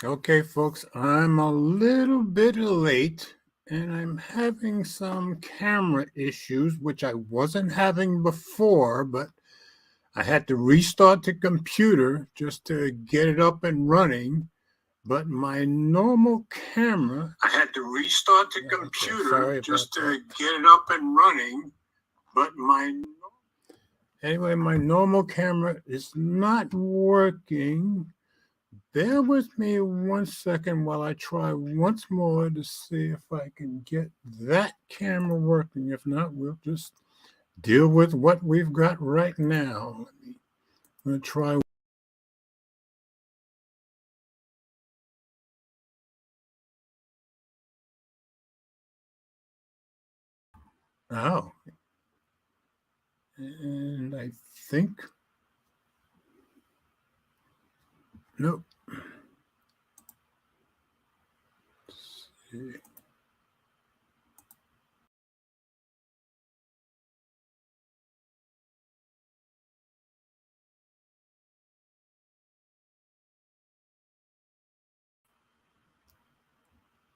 Okay, folks, I'm a little bit late and I'm having some camera issues, which I wasn't having before, but I had to restart the computer just to get it up and running. But my normal camera, I had to restart the computer just to get it up and running. But my normal camera is not working. Bear with me 1 second while I try once more to see if I can get that camera working. If not, we'll just deal with what we've got right now. I'm going to try. Oh, and I think, nope. Let's see.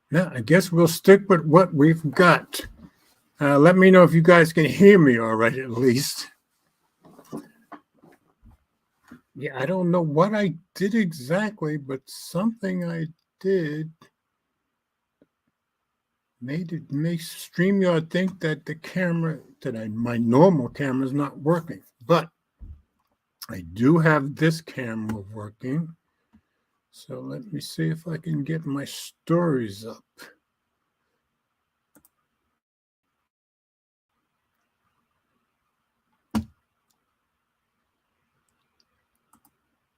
Now, I guess we'll stick with what we've got. Let me know if you guys can hear me all right, at least. Yeah, I don't know what I did exactly, but something I did makes StreamYard think that the camera, my normal camera is not working. But I do have this camera working. So let me see if I can get my stories up.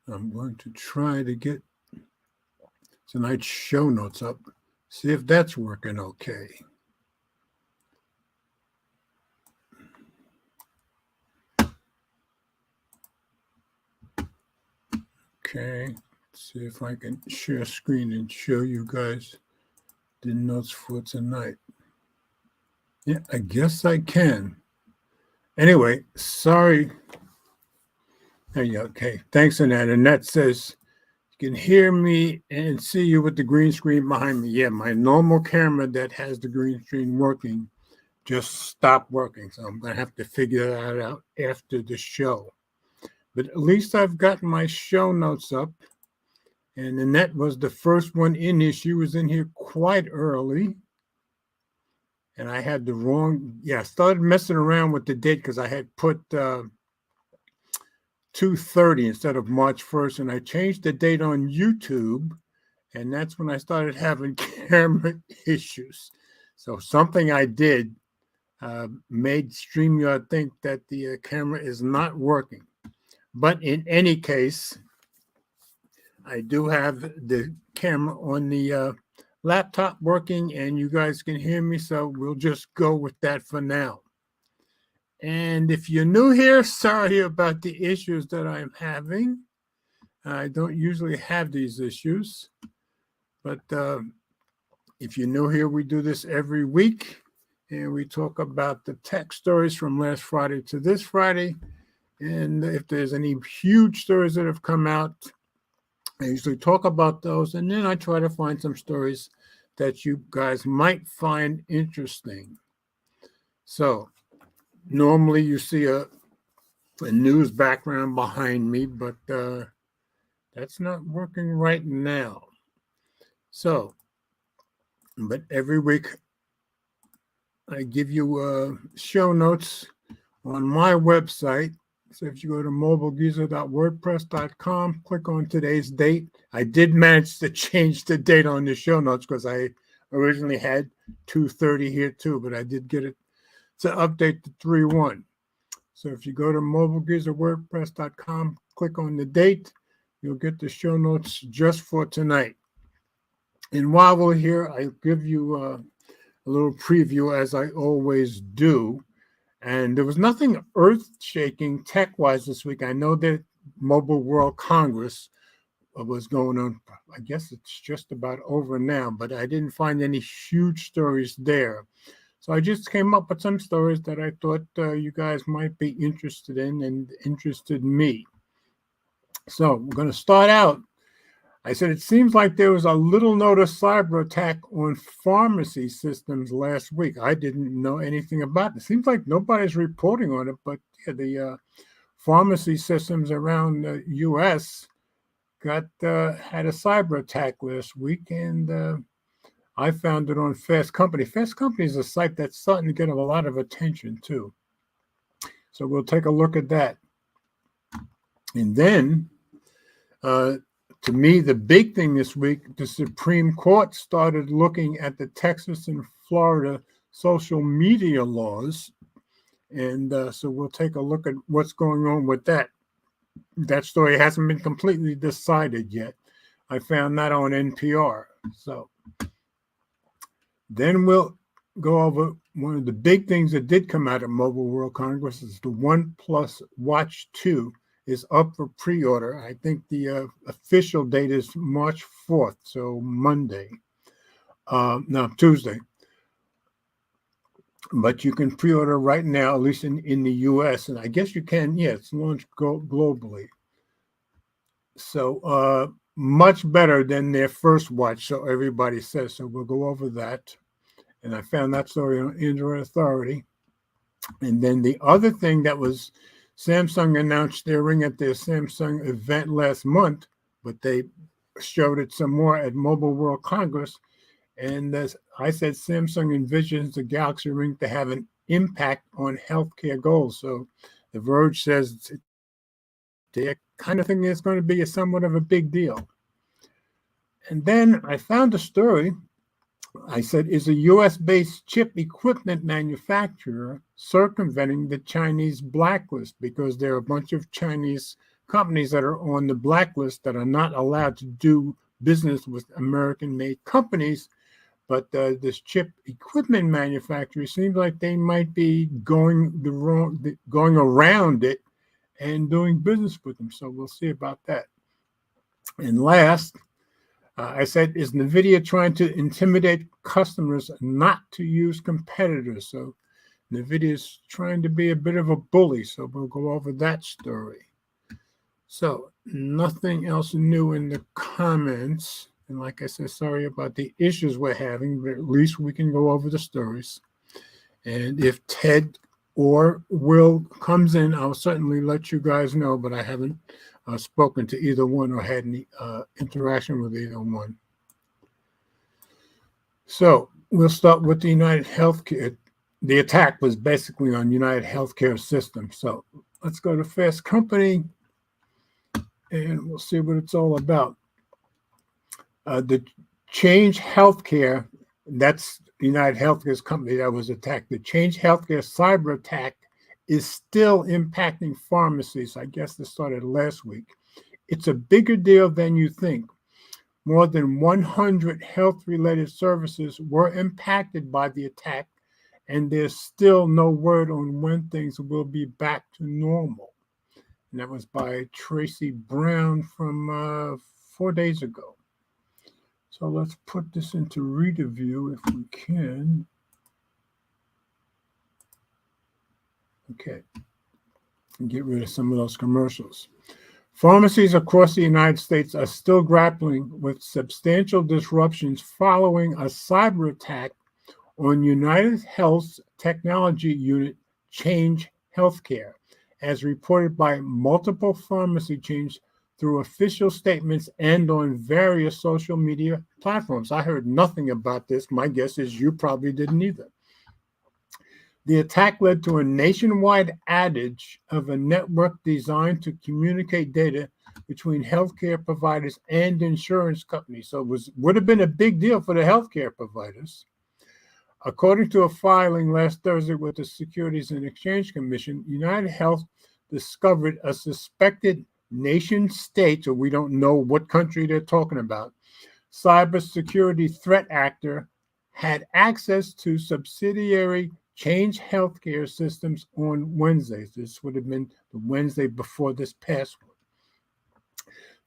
I'm going to try to get tonight's show notes up. See if that's working okay. Okay, let's see if I can share screen and show you guys the notes for tonight. Yeah, I guess I can. Anyway, sorry. There you go. Okay, thanks, Annette. Annette says, you can hear me and see you with the green screen behind me. Yeah, my normal camera that has the green screen working just stopped working. So I'm going to have to figure that out after the show. But at least I've got my show notes up. And Annette was the first one in here. She was in here quite early. And I had the wrong, I started messing around with the date because I had put 2/30 instead of March 1st. And I changed the date on YouTube. And that's when I started having camera issues. So something I did made StreamYard think that the camera is not working. But in any case, I do have the camera on the laptop working and you guys can hear me. So we'll just go with that for now. And if you're new here, sorry about the issues that I'm having. I don't usually have these issues. But if you're new here, we do this every week. And we talk about the tech stories from last Friday to this Friday. And if there's any huge stories that have come out, I usually talk about those. And then I try to find some stories that you guys might find interesting. So normally you see a news background behind me, but that's not working right now. So, but every week I give you show notes on my website. So if you go to mobilegeezer.wordpress.com, click on today's date. I did manage to change the date on the show notes because I originally had 2/30 here too, but I did get it to update to 3/1. So if you go to mobilegeezer.wordpress.com, click on the date, you'll get the show notes just for tonight. And while we're here, I'll give you a little preview as I always do. And there was nothing earth-shaking tech-wise this week. I know that Mobile World Congress was going on. I guess it's just about over now, but I didn't find any huge stories there. So I just came up with some stories that I thought you guys might be interested in and interested me. So we're going to start out. I said, it seems like there was a little notice cyber attack on pharmacy systems last week. I didn't know anything about it. It seems like nobody's reporting on it, but yeah, the pharmacy systems around the U.S. had a cyber attack last week, and I found it on Fast Company. Fast Company is a site that's starting to get a lot of attention too. So we'll take a look at that. And then, to me, the big thing this week, the Supreme Court started looking at the Texas and Florida social media laws. And so we'll take a look at what's going on with that. That story hasn't been completely decided yet. I found that on NPR. So then we'll go over one of the big things that did come out of Mobile World Congress is the OnePlus Watch 2 is up for pre-order. I think the official date is March 4th, so Monday. No, Tuesday. But you can pre-order right now, at least in the U.S., and I guess you can, yeah, it's launched globally. So much better than their first watch, so everybody says. So we'll go over that. And I found that story on Android Authority. And then the other thing that was Samsung announced their ring at their Samsung event last month, but they showed it some more at Mobile World Congress. And as I said, Samsung envisions the Galaxy Ring to have an impact on healthcare goals. So The Verge says the kind of thing is going to be somewhat of a big deal. And then I found a story. I said, is a U.S.-based chip equipment manufacturer circumventing the Chinese blacklist because there are a bunch of Chinese companies that are on the blacklist that are not allowed to do business with American-made companies. But this chip equipment manufacturer seems like they might be going around it and doing business with them. So we'll see about that. And last, I said, is NVIDIA trying to intimidate customers not to use competitors? So NVIDIA is trying to be a bit of a bully. So we'll go over that story. So nothing else new in the comments. And like I said, sorry about the issues we're having, but at least we can go over the stories. And if Ted or Will comes in, I'll certainly let you guys know, but I haven't spoken to either one or had any interaction with either one. So we'll start with the United Healthcare. The attack was basically on United Healthcare System. So let's go to Fast Company and we'll see what it's all about. The Change Healthcare, that's United Healthcare's company that was attacked. The Change Healthcare cyber attack is still impacting pharmacies. I guess this started last week. It's a bigger deal than you think. More than 100 health-related services were impacted by the attack, and there's still no word on when things will be back to normal. And that was by Tracy Brown from 4 days ago. So let's put this into reader view if we can. Okay, and get rid of some of those commercials. Pharmacies across the United States are still grappling with substantial disruptions following a cyber attack on United Health's technology unit, Change Healthcare, as reported by multiple pharmacy chains through official statements and on various social media platforms. I heard nothing about this. My guess is you probably didn't either. The attack led to a nationwide outage of a network designed to communicate data between healthcare providers and insurance companies. So it would have been a big deal for the healthcare providers. According to a filing last Thursday with the Securities and Exchange Commission, United Health discovered a suspected nation-state, so we don't know what country they're talking about, cybersecurity threat actor had access to subsidiary Change Healthcare systems on Wednesdays. This would have been the Wednesday before this past one.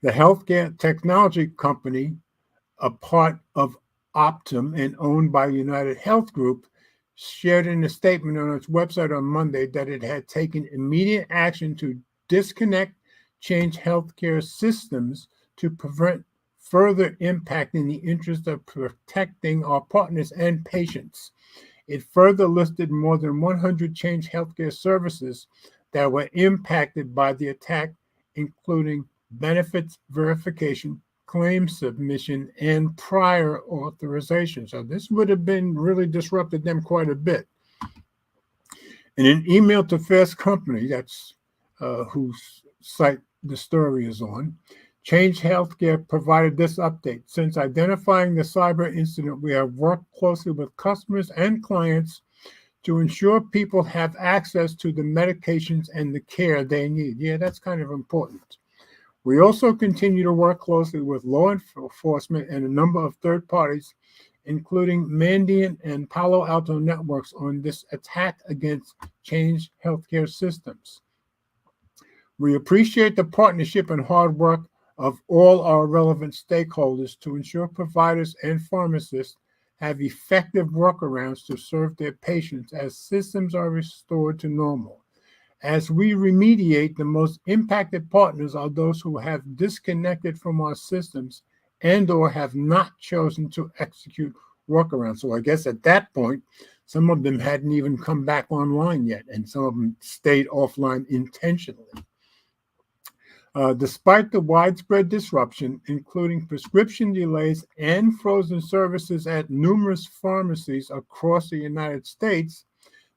The healthcare technology company, a part of Optum and owned by United Health Group, shared in a statement on its website on Monday that it had taken immediate action to disconnect Change Healthcare systems to prevent further impacting the interest of protecting our partners and patients. It further listed more than 100 Change Healthcare services that were impacted by the attack, including benefits verification, claim submission, and prior authorization. So this would have been really disrupted them quite a bit. In an email to Fast Company, that's whose site the story is on, Change Healthcare provided this update. Since identifying the cyber incident, we have worked closely with customers and clients to ensure people have access to the medications and the care they need. Yeah, that's kind of important. We also continue to work closely with law enforcement and a number of third parties, including Mandiant and Palo Alto networks, on this attack against Change Healthcare systems. We appreciate the partnership and hard work of all our relevant stakeholders to ensure providers and pharmacists have effective workarounds to serve their patients as systems are restored to normal. As we remediate, the most impacted partners are those who have disconnected from our systems and or have not chosen to execute workarounds. So I guess at that point, some of them hadn't even come back online yet, and some of them stayed offline intentionally. Despite the widespread disruption, including prescription delays and frozen services at numerous pharmacies across the United States,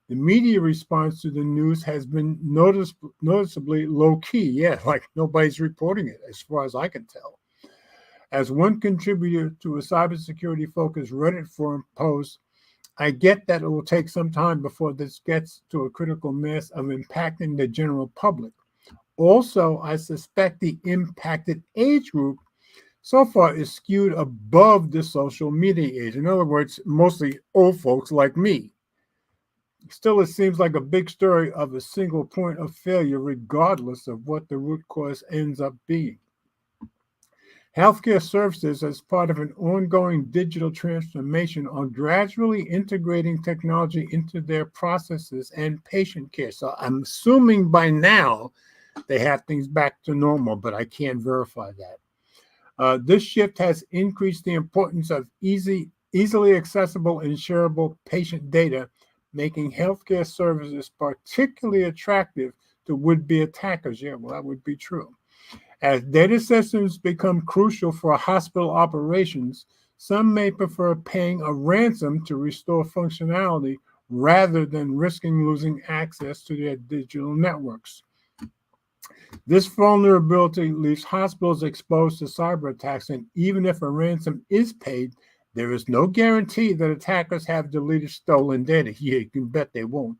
the media response to the news has been noticeably low-key. Yeah, like nobody's reporting it, as far as I can tell. As one contributor to a cybersecurity-focused Reddit forum posed, I get that it will take some time before this gets to a critical mass of impacting the general public. Also, I suspect the impacted age group so far is skewed above the social media age. In other words, mostly old folks like me. Still, it seems like a big story of a single point of failure, regardless of what the root cause ends up being. Healthcare services, as part of an ongoing digital transformation, are gradually integrating technology into their processes and patient care. So I'm assuming by now they have things back to normal, but I can't verify that. This shift has increased the importance of easily accessible and shareable patient data, making healthcare services particularly attractive to would-be attackers. Yeah, well, that would be true. As data systems become crucial for hospital operations, some may prefer paying a ransom to restore functionality rather than risking losing access to their digital networks. This vulnerability leaves hospitals exposed to cyber attacks, and even if a ransom is paid, there is no guarantee that attackers have deleted stolen data. Yeah, you can bet they won't.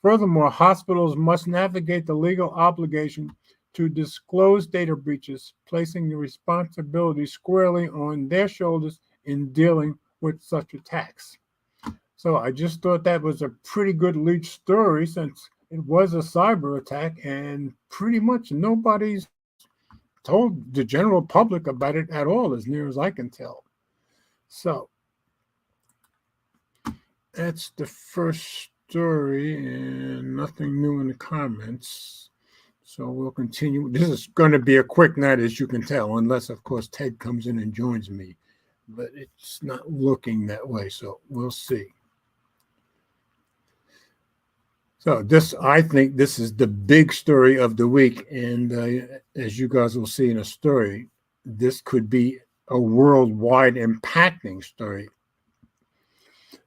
Furthermore, hospitals must navigate the legal obligation to disclose data breaches, placing the responsibility squarely on their shoulders in dealing with such attacks. So I just thought that was a pretty good lead story, since it was a cyber attack and pretty much nobody's told the general public about it at all, as near as I can tell. So that's the first story, and nothing new in the comments. So we'll continue. This is going to be a quick night, as you can tell, unless, of course, Ted comes in and joins me. But it's not looking that way, so we'll see. So I think this is the big story of the week. And as you guys will see in a story, this could be a worldwide impacting story.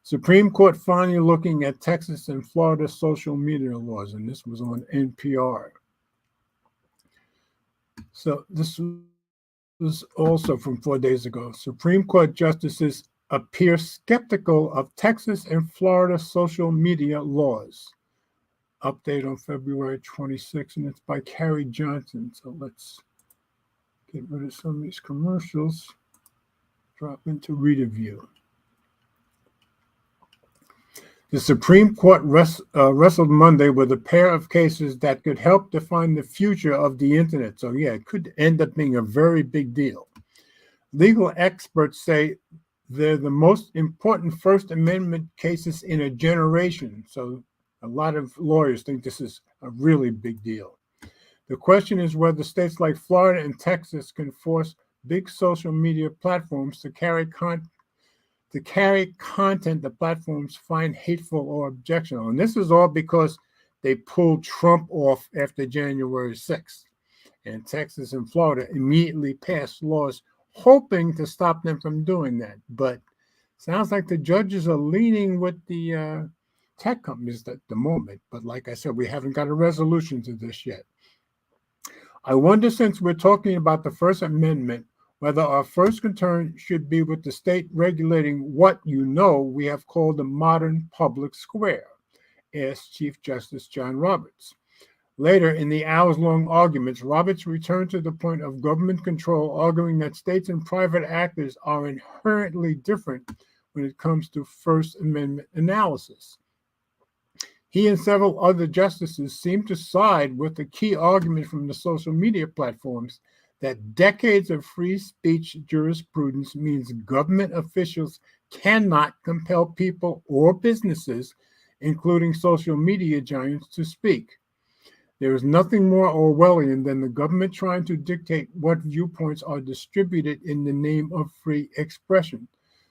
Supreme Court finally looking at Texas and Florida social media laws, and this was on NPR. So this was also from 4 days ago. Supreme Court justices appear skeptical of Texas and Florida social media laws. Update on February 26th, and it's by Carrie Johnson. So let's get rid of some of these commercials. Drop into reader view. The Supreme Court wrestled Monday with a pair of cases that could help define the future of the internet. So yeah, it could end up being a very big deal. Legal experts say they're the most important First Amendment cases in a generation. So a lot of lawyers think this is a really big deal. The question is whether states like Florida and Texas can force big social media platforms to carry content the platforms find hateful or objectionable. And this is all because they pulled Trump off after January 6th. And Texas and Florida immediately passed laws hoping to stop them from doing that. But sounds like the judges are leaning with the tech companies at the moment. But like I said, we haven't got a resolution to this yet. I wonder, since we're talking about the First Amendment, whether our first concern should be with the state regulating what we have called the modern public square, asked Chief Justice John Roberts. Later, in the hours-long arguments, Roberts returned to the point of government control, arguing that states and private actors are inherently different when it comes to First Amendment analysis. He and several other justices seem to side with the key argument from the social media platforms that decades of free speech jurisprudence means government officials cannot compel people or businesses, including social media giants, to speak. There is nothing more Orwellian than the government trying to dictate what viewpoints are distributed in the name of free expression,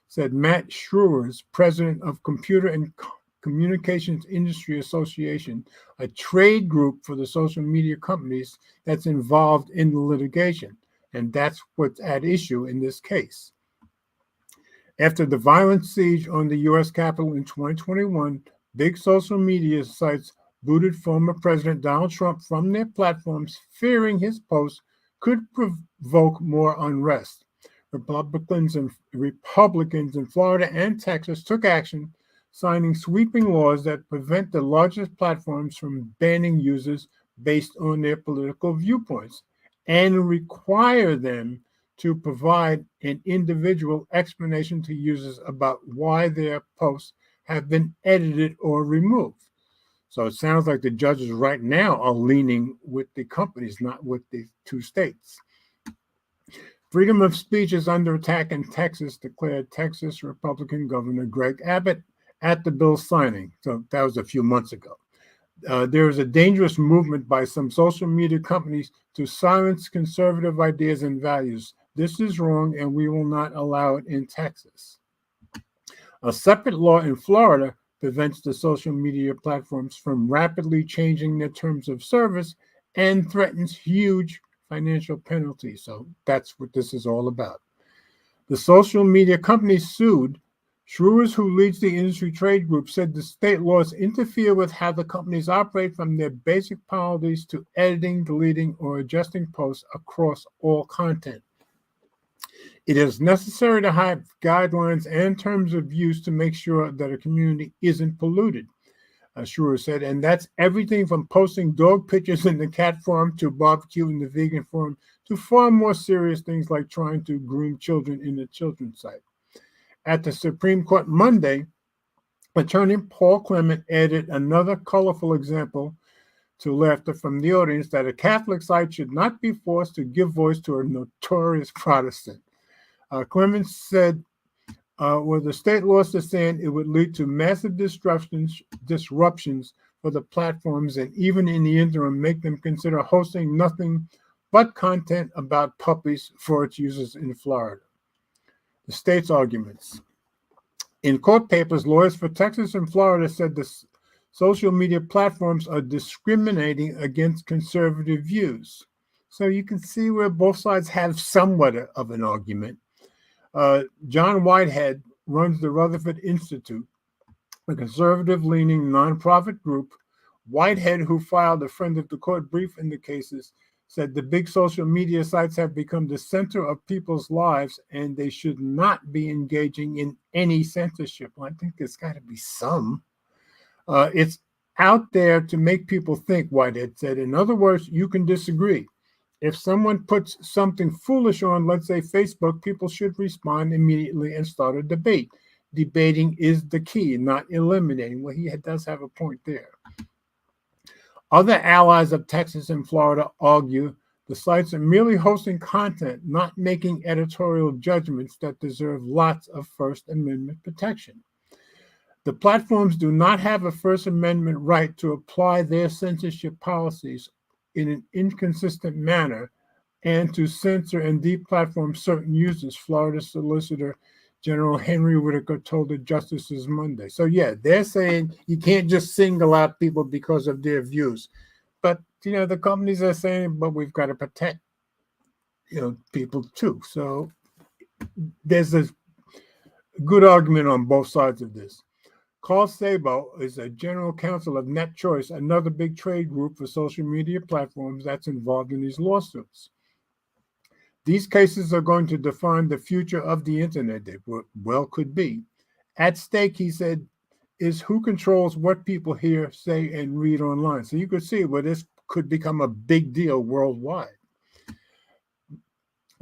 said Matt Schruers, president of Computer and Communications Industry Association, a trade group for the social media companies that's involved in the litigation. And that's what's at issue in this case. After the violent siege on the U.S. Capitol in 2021, big social media sites booted former President Donald Trump from their platforms, fearing his posts could provoke more unrest. Republicans in Florida and Texas took action, signing sweeping laws that prevent the largest platforms from banning users based on their political viewpoints and require them to provide an individual explanation to users about why their posts have been edited or removed. So it sounds like the judges right now are leaning with the companies, not with the two states. Freedom of speech is under attack in Texas, declared Texas Republican Governor Greg Abbott at the bill signing. So that was a few months ago. There is a dangerous movement by some social media companies to silence conservative ideas and values. This is wrong, and we will not allow it in Texas. A separate law in Florida prevents the social media platforms from rapidly changing their terms of service and threatens huge financial penalties. So that's what this is all about. The social media companies sued. Schruers, who leads the industry trade group, said the state laws interfere with how the companies operate, from their basic policies to editing, deleting, or adjusting posts across all content. It is necessary to have guidelines and terms of use to make sure that a community isn't polluted, Schruer said, and that's everything from posting dog pictures in the cat farm to barbecue in the vegan farm to far more serious things like trying to groom children in a children's site. At the Supreme Court Monday, attorney Paul Clement added another colorful example to laughter from the audience, that a Catholic site should not be forced to give voice to a notorious Protestant. Clemens said, were the state laws to stand, it would lead to massive disruptions for the platforms, and even in the interim, make them consider hosting nothing but content about puppies for its users in Florida. The state's arguments. In court papers, lawyers for Texas and Florida said the social media platforms are discriminating against conservative views. So you can see where both sides have somewhat of an argument. John Whitehead runs the Rutherford Institute, a conservative-leaning nonprofit group. Whitehead, who filed a friend of the court brief in the cases, said the big social media sites have become the center of people's lives and they should not be engaging in any censorship. Well, I think there's got to be some. It's out there to make people think, Whitehead said. In other words, you can disagree. If someone puts something foolish on, let's say Facebook, people should respond immediately and start a debate. Debating is the key, not eliminating. Well, he does have a point there. Other allies of Texas and Florida argue the sites are merely hosting content, not making editorial judgments that deserve lots of First Amendment protection. The platforms do not have a First Amendment right to apply their censorship policies in an inconsistent manner and to censor and deplatform certain users, Florida Solicitor General Henry Whitaker told the justices Monday. So, yeah, they're saying you can't just single out people because of their views. But, the companies are saying, but we've got to protect, people too. So there's a good argument on both sides of this. Carl Sabo is a general counsel of NetChoice, another big trade group for social media platforms that's involved in these lawsuits. These cases are going to define the future of the internet. They well could be. At stake, he said, is who controls what people hear, say, and read online. So you could see where this could become a big deal worldwide.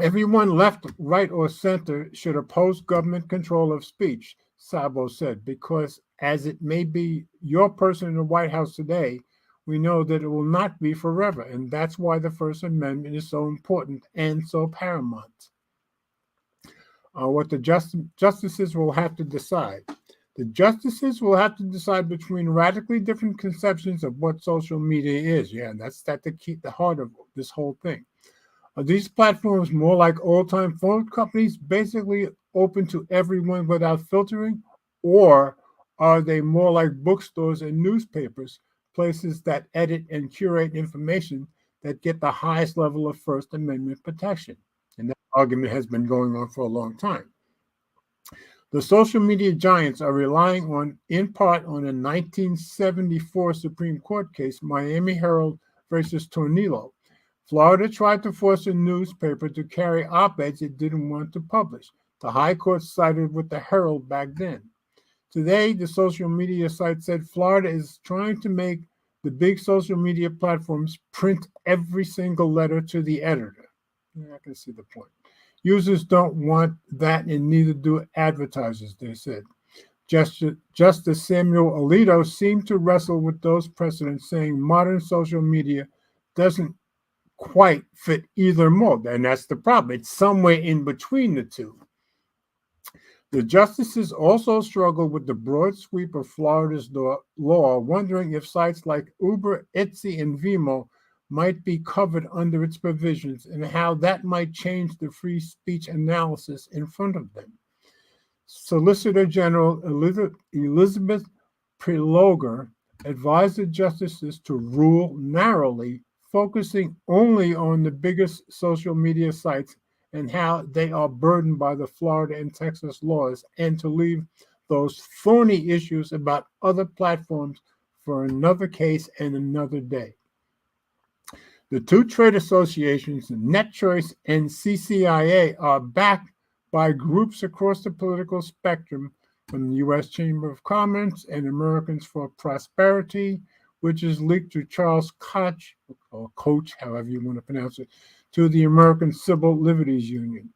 Everyone left, right, or center should oppose government control of speech, Sabo said, because as it may be your person in the White House today, we know that it will not be forever. And that's why the First Amendment is so important and so paramount. What the justices will have to decide. The justices will have to decide between radically different conceptions of what social media is. Yeah, and that's the heart of this whole thing. Are these platforms more like old-time phone companies, basically open to everyone without filtering? Or are they more like bookstores and newspapers, places that edit and curate information that get the highest level of First Amendment protection? And that argument has been going on for a long time. The social media giants are relying in part on a 1974 Supreme Court case, Miami Herald versus Tornillo. Florida tried to force a newspaper to carry op-eds it didn't want to publish. The High Court sided with the Herald back then. Today, the social media site said Florida is trying to make the big social media platforms print every single letter to the editor. Yeah, I can see the point. Users don't want that, and neither do advertisers, they said. Justice Samuel Alito seemed to wrestle with those precedents, saying modern social media doesn't quite fit either mold. And that's the problem. It's somewhere in between the two. The justices also struggled with the broad sweep of Florida's law, wondering if sites like Uber, Etsy, and Vimeo might be covered under its provisions and how that might change the free speech analysis in front of them. Solicitor General Elizabeth Prelogar advised the justices to rule narrowly, focusing only on the biggest social media sites and how they are burdened by the Florida and Texas laws, and to leave those thorny issues about other platforms for another case and another day. The two trade associations, NetChoice and CCIA, are backed by groups across the political spectrum, from the U.S. Chamber of Commerce and Americans for Prosperity, which is linked to Charles Koch, or Coach, however you want to pronounce it, to the American Civil Liberties Union.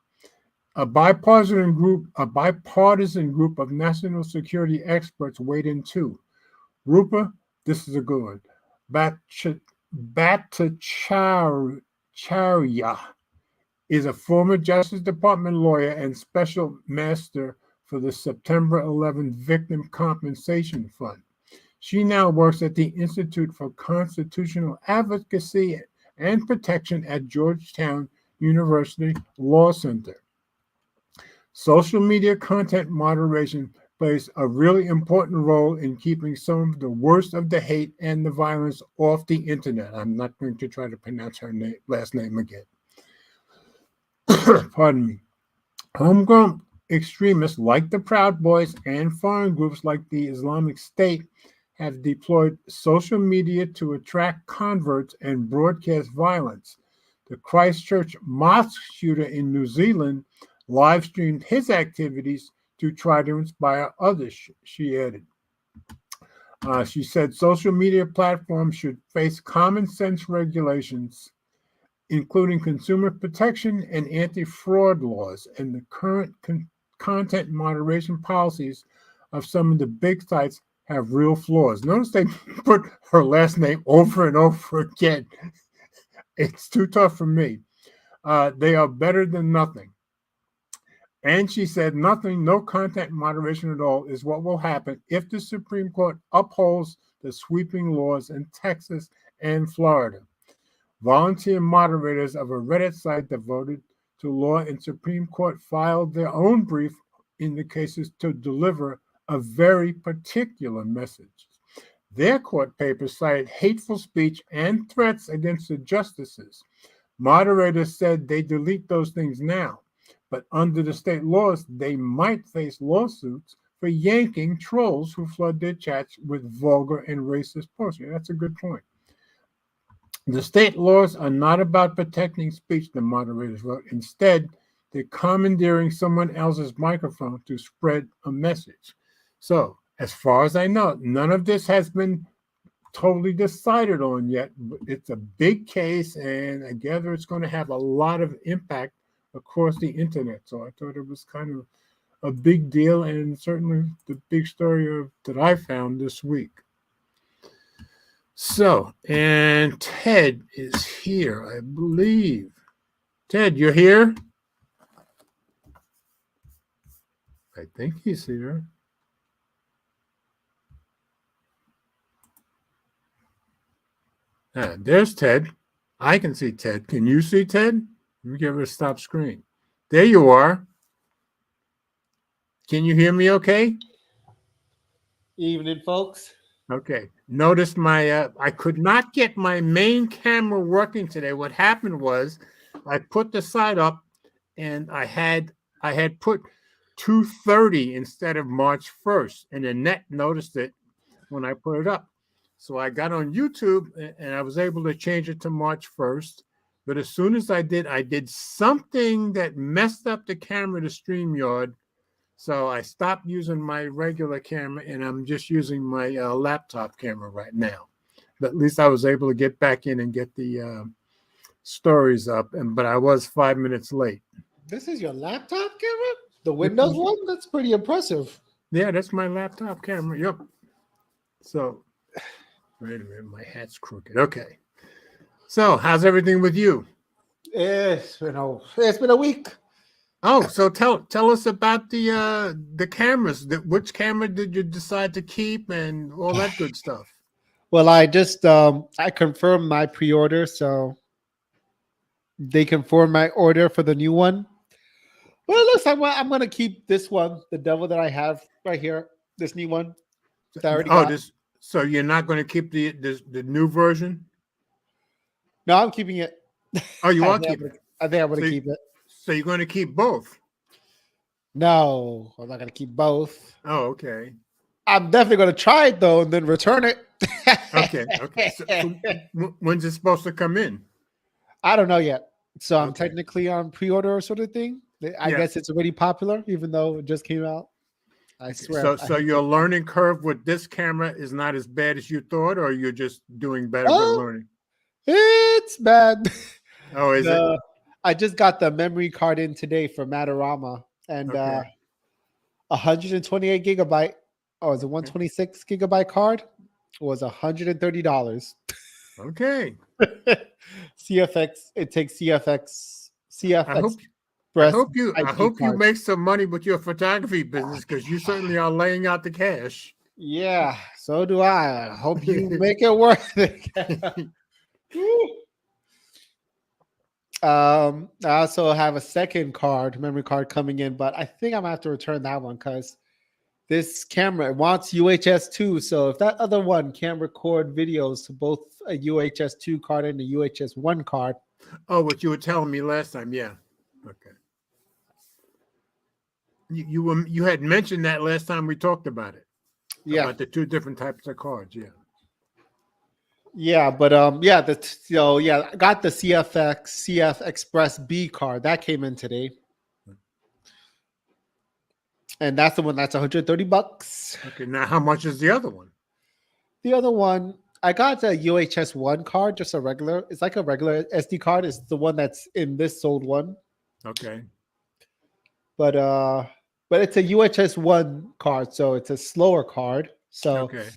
A bipartisan group of national security experts weighed in too. Rupa, this is a good one, Bhattacharya is a former Justice Department lawyer and special master for the September 11 Victim Compensation Fund. She now works at the Institute for Constitutional Advocacy and Protection at Georgetown University Law Center. Social media content moderation plays a really important role in keeping some of the worst of the hate and the violence off the internet. I'm not going to try to pronounce her last name again. Pardon me. Homegrown extremists like the Proud Boys and foreign groups like the Islamic State have deployed social media to attract converts and broadcast violence. The Christchurch mosque shooter in New Zealand live streamed his activities to try to inspire others, she added. She said social media platforms should face common sense regulations, including consumer protection and anti-fraud laws, and the current content moderation policies of some of the big sites have real flaws. Notice they put her last name over and over again. It's too tough for me. They are better than nothing. And she said no content moderation at all is what will happen if the Supreme Court upholds the sweeping laws in Texas and Florida. volunteer moderators of a Reddit site devoted to law and Supreme Court filed their own brief in the cases to deliver a very particular message. Their court papers cited hateful speech and threats against the justices. Moderators said they delete those things now, but under the state laws, they might face lawsuits for yanking trolls who flood their chats with vulgar and racist posts. Yeah, that's a good point. The state laws are not about protecting speech, the moderators wrote. Instead, they're commandeering someone else's microphone to spread a message. So, as far as I know, none of this has been totally decided on yet. It's a big case, and I gather it's going to have a lot of impact across the internet. So I thought it was kind of a big deal, and certainly the big story that I found this week. So, and Ted is here, I believe. Ted, you're here? I think he's here. There's Ted. I can see Ted. Can you see Ted? Let me give it a stop screen. There you are. Can you hear me okay? Evening, folks. Okay. Notice my, I could not get my main camera working today. What happened was I put the site up and I had put 2:30 instead of March 1st, and the net noticed it when I put it up. So I got on YouTube and I was able to change it to March 1st. But as soon as I did something that messed up the camera to StreamYard. So I stopped using my regular camera and I'm just using my laptop camera right now. But at least I was able to get back in and get the stories up. But I was 5 minutes late. This is your laptop camera? The Windows one? That's pretty impressive. Yeah, that's my laptop camera. Yep. So, wait a minute. My hat's crooked. Okay. So, how's everything with you? It's been a week. Oh, so tell us about the cameras. Which camera did you decide to keep and all that good stuff? Well, I just I confirmed my pre-order, so they confirmed my order for the new one. Well, it looks like I'm gonna keep this one, the devil that I have right here, this new one. That I already got. So you're not going to keep the new version? No, I'm keeping it. Oh, you are keeping it. I think I'm gonna keep it. So you're going to keep both? No, I'm not gonna keep both. Oh, okay. I'm definitely gonna try it though, and then return it. Okay. So when's it supposed to come in? I don't know yet. So I'm technically on pre-order sort of thing. I guess it's already popular, even though it just came out. I swear. So your learning curve with this camera is not as bad as you thought, or you're just doing better with learning? It's bad. Oh, is it? I just got the memory card in today for Matarama, and 128 gigabyte. Oh, is it 126 gigabyte card? Was $130. Okay. CFX. It takes CFX. I hope you make some money with your photography business, because you certainly are laying out the cash. Yeah, so do I. I hope you make it worth it. I also have a second memory card coming in, but I think I'm gonna have to return that one because this camera wants UHS 2. So if that other one can't record videos to both a UHS 2 card and a UHS 1 card. Oh, what you were telling me last time, yeah. Okay. You had mentioned that last time we talked about it. Yeah. About the two different types of cards, yeah. Yeah, but I got the CF Express B card that came in today, and that's the one that's $130. Okay, now how much is the other one? The other one, I got the UHS 1 card, just a regular. It's like a regular SD card. It's the one that's in this sold one. Okay, but it's a UHS 1 card, so it's a slower card. So okay.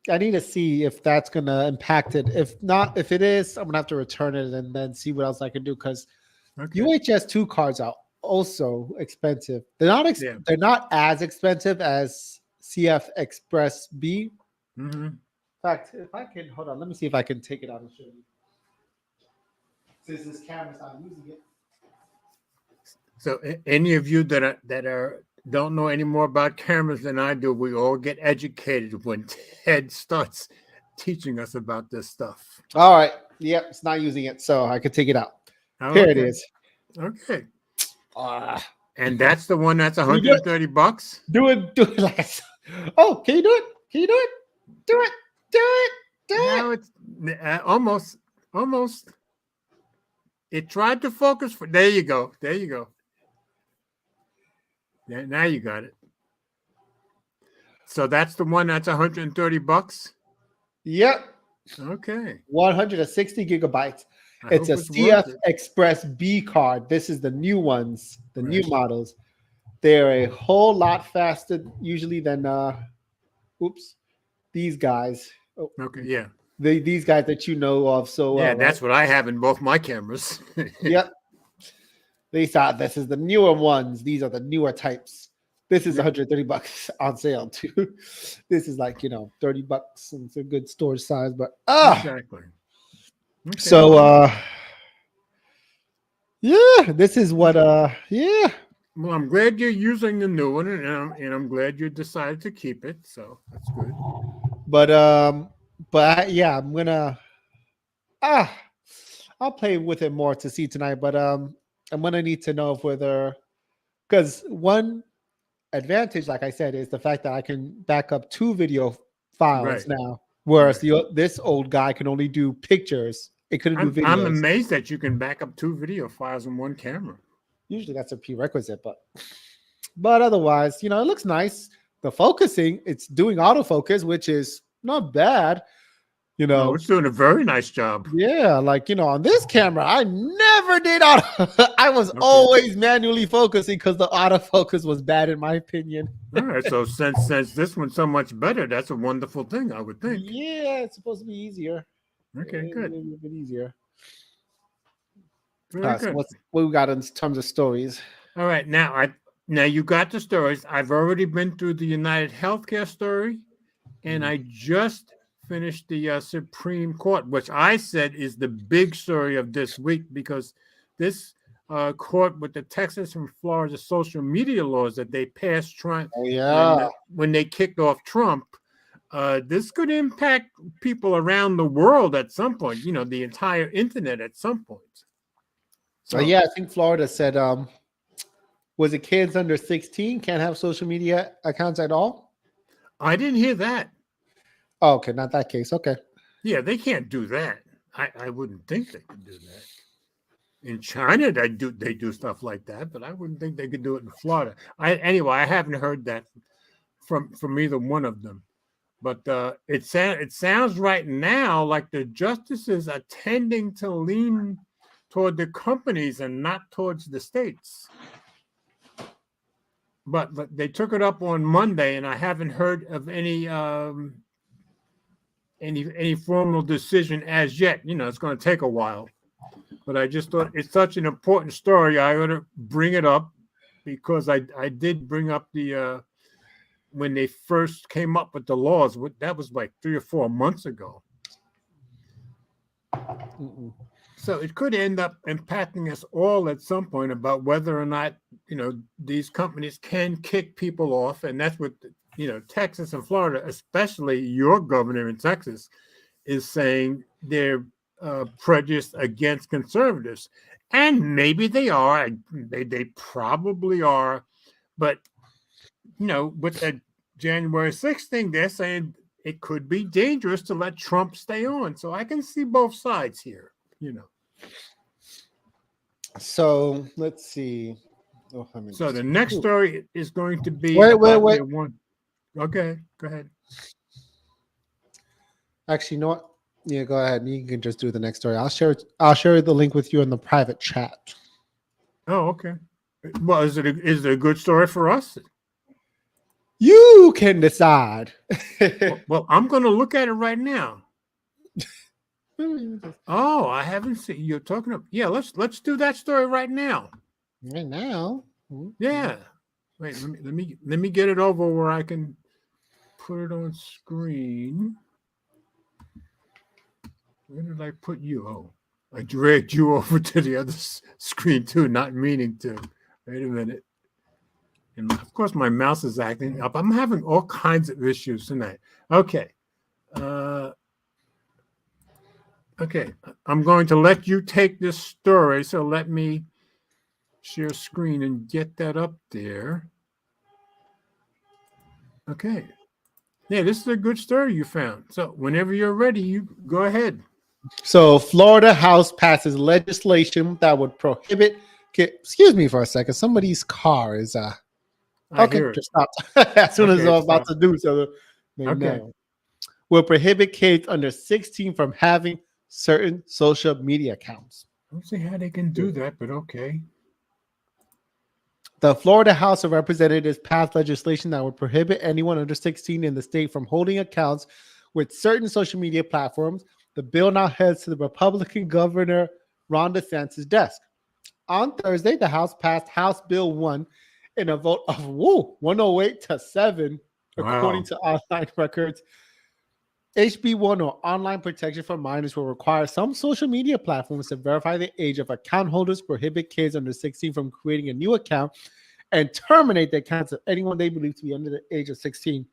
I need to see if that's going to impact it. If not, if it is, I'm going to have to return it and then see what else I can do, because UHS 2 cards are also expensive. They're not as expensive as CF Express B. Mm-hmm. In fact, if I can, hold on, let me see if I can take it out and show you. since this camera's not using it. So any of you that don't know any more about cameras than I do, we all get educated when Ted starts teaching us about this stuff. All right. Yep, it's not using it, so I could take it out. Oh, Here okay. it is. Okay. Ah. And that's the one that's You do it. $130. Do it like. Oh, can you do it? Can you do it? Do it. Do it. Do it. Now it's almost. It tried to focus for. There you go. There you go. Yeah, now you got it. So that's the one that's $130. Yep. Okay. 160 gigabytes. I It's a hope it's CF worth it. Express B card. This is the new ones, the new models. They're a whole lot faster usually than these guys. Oh, Okay, yeah. These guys that you know of so well. Yeah, that's what I have in both my cameras. Yep. They thought this is the newer ones. These are the newer types. This is $130 on sale too. This is like, $30 and it's a good storage size, but exactly. Okay. So yeah, this is what yeah. Well, I'm glad you're using the new one, and I'm glad you decided to keep it. So that's good. But yeah, I'm gonna I'll play with it more to see tonight. But I'm gonna need to know whether, because one advantage, like I said, is the fact that I can back up 2 video files now, whereas this old guy can only do pictures. It couldn't do videos. I'm amazed that you can back up 2 video files in one camera. Usually that's a prerequisite, but otherwise, it looks nice. The focusing, it's doing autofocus, which is not bad. No, it's doing a very nice job. Yeah, like on this camera, I never did auto. I was always manually focusing because the autofocus was bad, in my opinion. All right, so since this one's so much better, that's a wonderful thing, I would think. Yeah, it's supposed to be easier. Okay, good. Maybe a bit easier. Very good. So what we got in terms of stories? All right, now you got the stories. I've already been through the United Healthcare story, and I just finished the Supreme Court, which I said is the big story of this week, because this court with the Texas and Florida social media laws that they passed Trump when they kicked off Trump, this could impact people around the world at some point, the entire internet at some point. So yeah, I think Florida said, was it kids under 16 can't have social media accounts at all? I didn't hear that. Oh, okay, not that case. Okay. Yeah, they can't do that. I wouldn't think they could do that. In China, they do stuff like that, but I wouldn't think they could do it in Florida. I haven't heard that from either one of them. But it sounds right now like the justices are tending to lean toward the companies and not towards the states. But they took it up on Monday, and I haven't heard of any formal decision as yet. It's going to take a while. But I just thought it's such an important story. I ought to bring it up because I did bring up the when they first came up with the laws. That was like 3 or 4 months ago. So it could end up impacting us all at some point about whether or not, these companies can kick people off. And that's what, Texas and Florida, especially your governor in Texas, is saying they're prejudiced against conservatives. And maybe they are. They probably are. But, with that January 6th thing, they're saying it could be dangerous to let Trump stay on. So I can see both sides here. So let's see. So the next story is going to be wait. one. Okay, go ahead. Actually, you know what? Yeah, go ahead. You can just do the next story. I'll share the link with you in the private chat. Oh, okay. Well, is it a good story for us? You can decide. Well, I'm going to look at it right now. Oh, I haven't seen you're talking about. Yeah, let's do that story right now. Right now. Yeah. Wait, let me get it over where I can put it on screen. Where did I put you? Oh, I dragged you over to the other screen too, not meaning to. Wait a minute. And of course, my mouse is acting up. I'm having all kinds of issues tonight. Okay. Okay. I'm going to let you take this story. So let me share screen and get that up there. Okay. Yeah, this is a good story you found. So whenever you're ready, you go ahead. So, Florida House passes legislation that would prohibit. Excuse me for a second. Somebody's car is I okay. hear it. Just stopped as soon as Okay, I was about stop. to do so. They Okay. know. Will prohibit kids under 16 from having certain social media accounts. I don't see how they can do that, but okay. The Florida House of Representatives passed legislation that would prohibit anyone under 16 in the state from holding accounts with certain social media platforms. The bill now heads to the Republican Governor Ron DeSantis' desk. On Thursday, the House passed House Bill 1 in a vote of 108 to 7, according to online records. HB1, or online protection for minors, will require some social media platforms to verify the age of account holders, prohibit kids under 16 from creating a new account, and terminate the accounts of anyone they believe to be under the age of 16.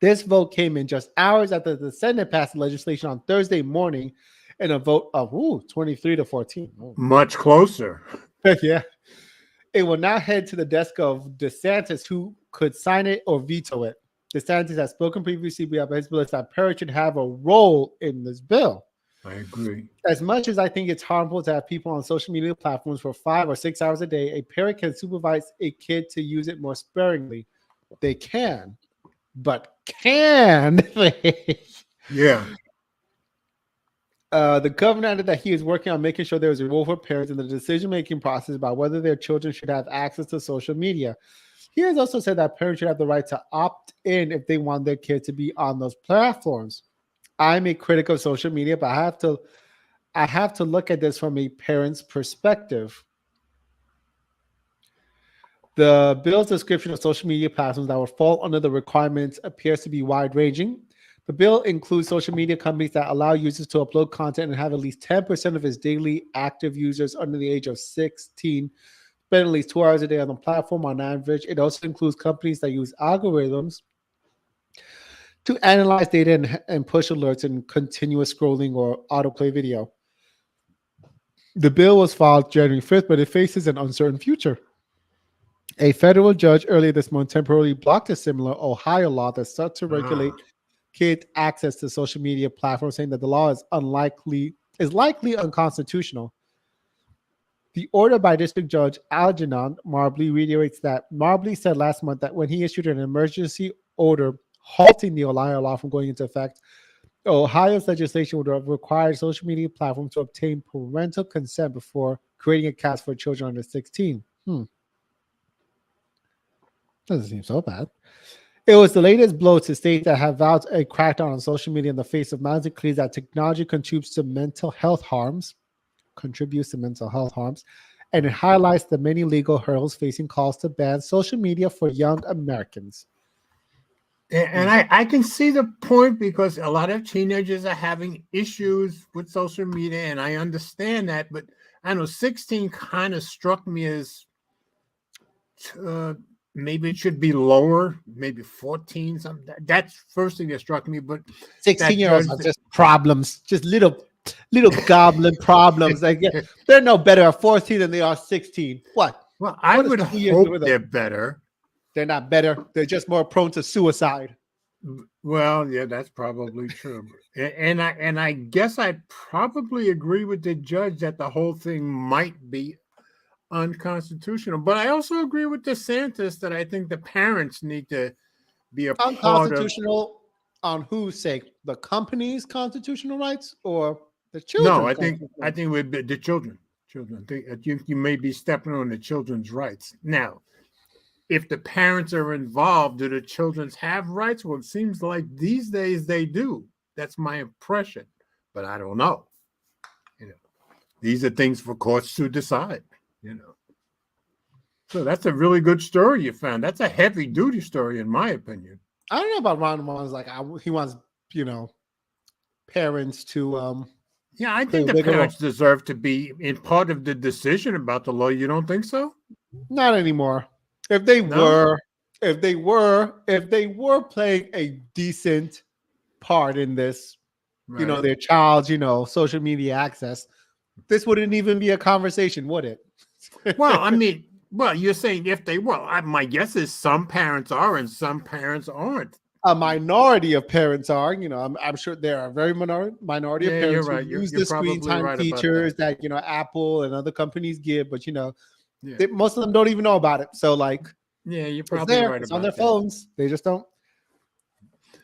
This vote came in just hours after the Senate passed the legislation on Thursday morning in a vote of 23 to 14. Much closer. Yeah. It will now head to the desk of DeSantis, who could sign it or veto it. DeSantis has spoken previously about his bill that parents should have a role in this bill. I agree. As much as I think it's harmful to have people on social media platforms for 5 or 6 hours a day, a parent can supervise a kid to use it more sparingly. They can, but can they? Yeah. The governor added that he is working on making sure there is a role for parents in the decision-making process about whether their children should have access to social media. He has also said that parents should have the right to opt in if they want their kid to be on those platforms. I'm a critic of social media, but I have to look at this from a parent's perspective. The bill's description of social media platforms that would fall under the requirements appears to be wide-ranging. The bill includes social media companies that allow users to upload content and have at least 10% of its daily active users under the age of 16 spend at least 2 hours a day on the platform on average. It also includes companies that use algorithms to analyze data and push alerts and continuous scrolling or autoplay video. The bill was filed January 5th, but it faces an uncertain future. A federal judge earlier this month temporarily blocked a similar Ohio law that sought to regulate kids' access to social media platforms, saying that the law is likely unconstitutional. The order by District Judge Algernon Marbley reiterates that Marbley said last month that when he issued an emergency order halting the Ohio law from going into effect, Ohio's legislation would have required social media platforms to obtain parental consent before creating accounts for children under 16. Doesn't seem so bad. It was the latest blow to states that have vowed a crackdown on social media in the face of mounting claims that technology contributes to mental health harms, and it highlights the many legal hurdles facing calls to ban social media for young Americans. And I can see the point because a lot of teenagers are having issues with social media, and I understand that. But I know 16 kind of struck me as maybe it should be lower, maybe 14. Something. That's first thing that struck me. But 16-year-olds are just problems, just little goblin problems. Like they're no better at 14 than they are 16. What? Well, I would hope they're better. They're not better. They're just more prone to suicide. Well, yeah, that's probably true. And I guess I probably agree with the judge that the whole thing might be unconstitutional. But I also agree with DeSantis that I think the parents need to be a part of. Unconstitutional on whose sake? The company's constitutional rights or the children? No, I think it would be the children. I think you may be stepping on the children's rights. Now, if the parents are involved, do the children have rights? Well, it seems like these days they do. That's my impression, but I don't know. These are things for courts to decide. So that's a really good story you found. That's a heavy duty story, in my opinion. I don't know about Ron Juan's like he wants parents to Yeah, I think Play a the bigger role. parents deserve to be in part of the decision about the law. You don't think so? Not anymore. If they No? were, if they were playing a decent part in this, Right. their child's, social media access, this wouldn't even be a conversation, would it? Well, I mean, well, you're saying if they were. My guess is some parents are and some parents aren't. A minority of parents are, I'm sure there are very minority of Yeah, you're parents who right. use You're the screen probably time right about features that. that, Apple and other companies give, but, Yeah. most of them don't even know about it. So, like, Yeah, you're it's probably there, right it's on their about that. phones. They just don't.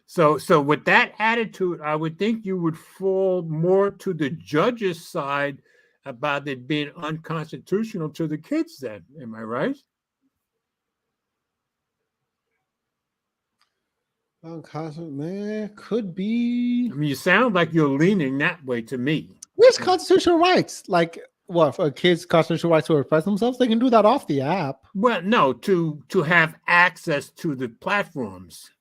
So with that attitude, I would think you would fall more to the judge's side about it being unconstitutional to the kids then. Am I right? Man, could be. I mean, you sound like you're leaning that way to me. Where's constitutional rights? Like, what, for kids' constitutional rights to express themselves? They can do that off the app. Well, no, to have access to the platforms.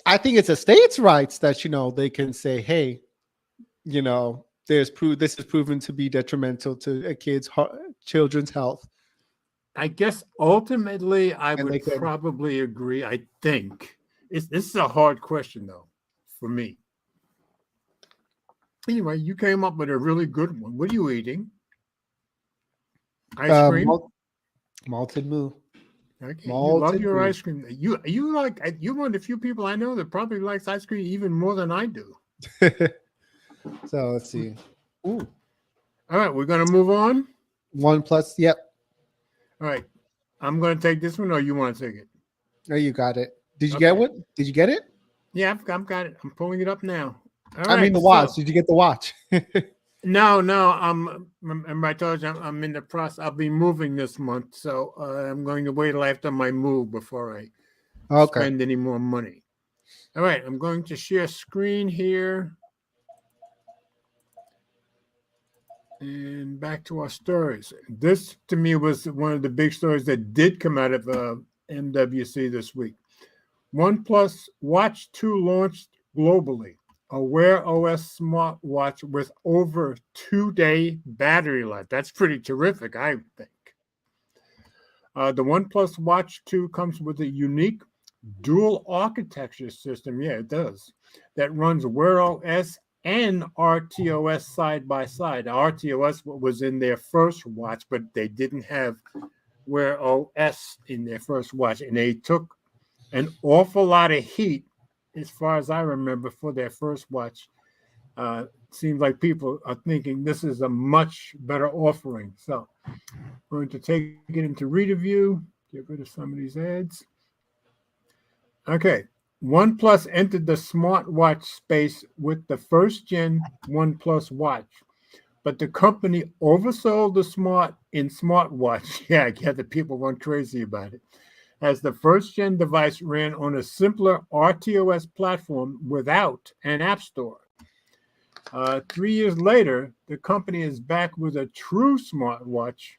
I think it's a state's rights that, they can say, hey, this is proven to be detrimental to a children's health. I guess ultimately I And would they can. probably agree. I think this is a hard question though for me. Anyway, you came up with a really good one. What are you eating? Ice cream. Malted moo. Okay, you love Malted your moo. ice cream. You're one of the few people I know that probably likes ice cream even more than I do. So let's see. Ooh. All right, we're gonna move on. OnePlus. Yep. All right, I'm gonna take this one, or you want to take it? Oh, you got it. Did you Okay. get what? Did you get it? Yeah, I've got it. I'm pulling it up now. All I right, mean the watch. Did you get the watch? No. I told you I'm in the process. I'll be moving this month, so I'm going to wait till after my move before I spend any more money. All right, I'm going to share screen here. And back to our stories. This, to me, was one of the big stories that did come out of MWC this week. OnePlus Watch 2 launched globally, a Wear OS smartwatch with over 2-day battery life. That's pretty terrific, I think. The OnePlus Watch 2 comes with a unique dual architecture system. Yeah, it does. That runs Wear OS and RTOS side by side. RTOS was in their first watch, but they didn't have Wear OS in their first watch, and they took an awful lot of heat, as far as I remember, for their first watch. Seems like people are thinking this is a much better offering. So we're going to take it into reader view, get rid of some of these ads. Okay, OnePlus entered the smartwatch space with the first gen OnePlus Watch, but the company oversold the smartwatch. Yeah, I get that people went crazy about it, as the first gen device ran on a simpler RTOS platform without an app store. 3 years later, the company is back with a true smartwatch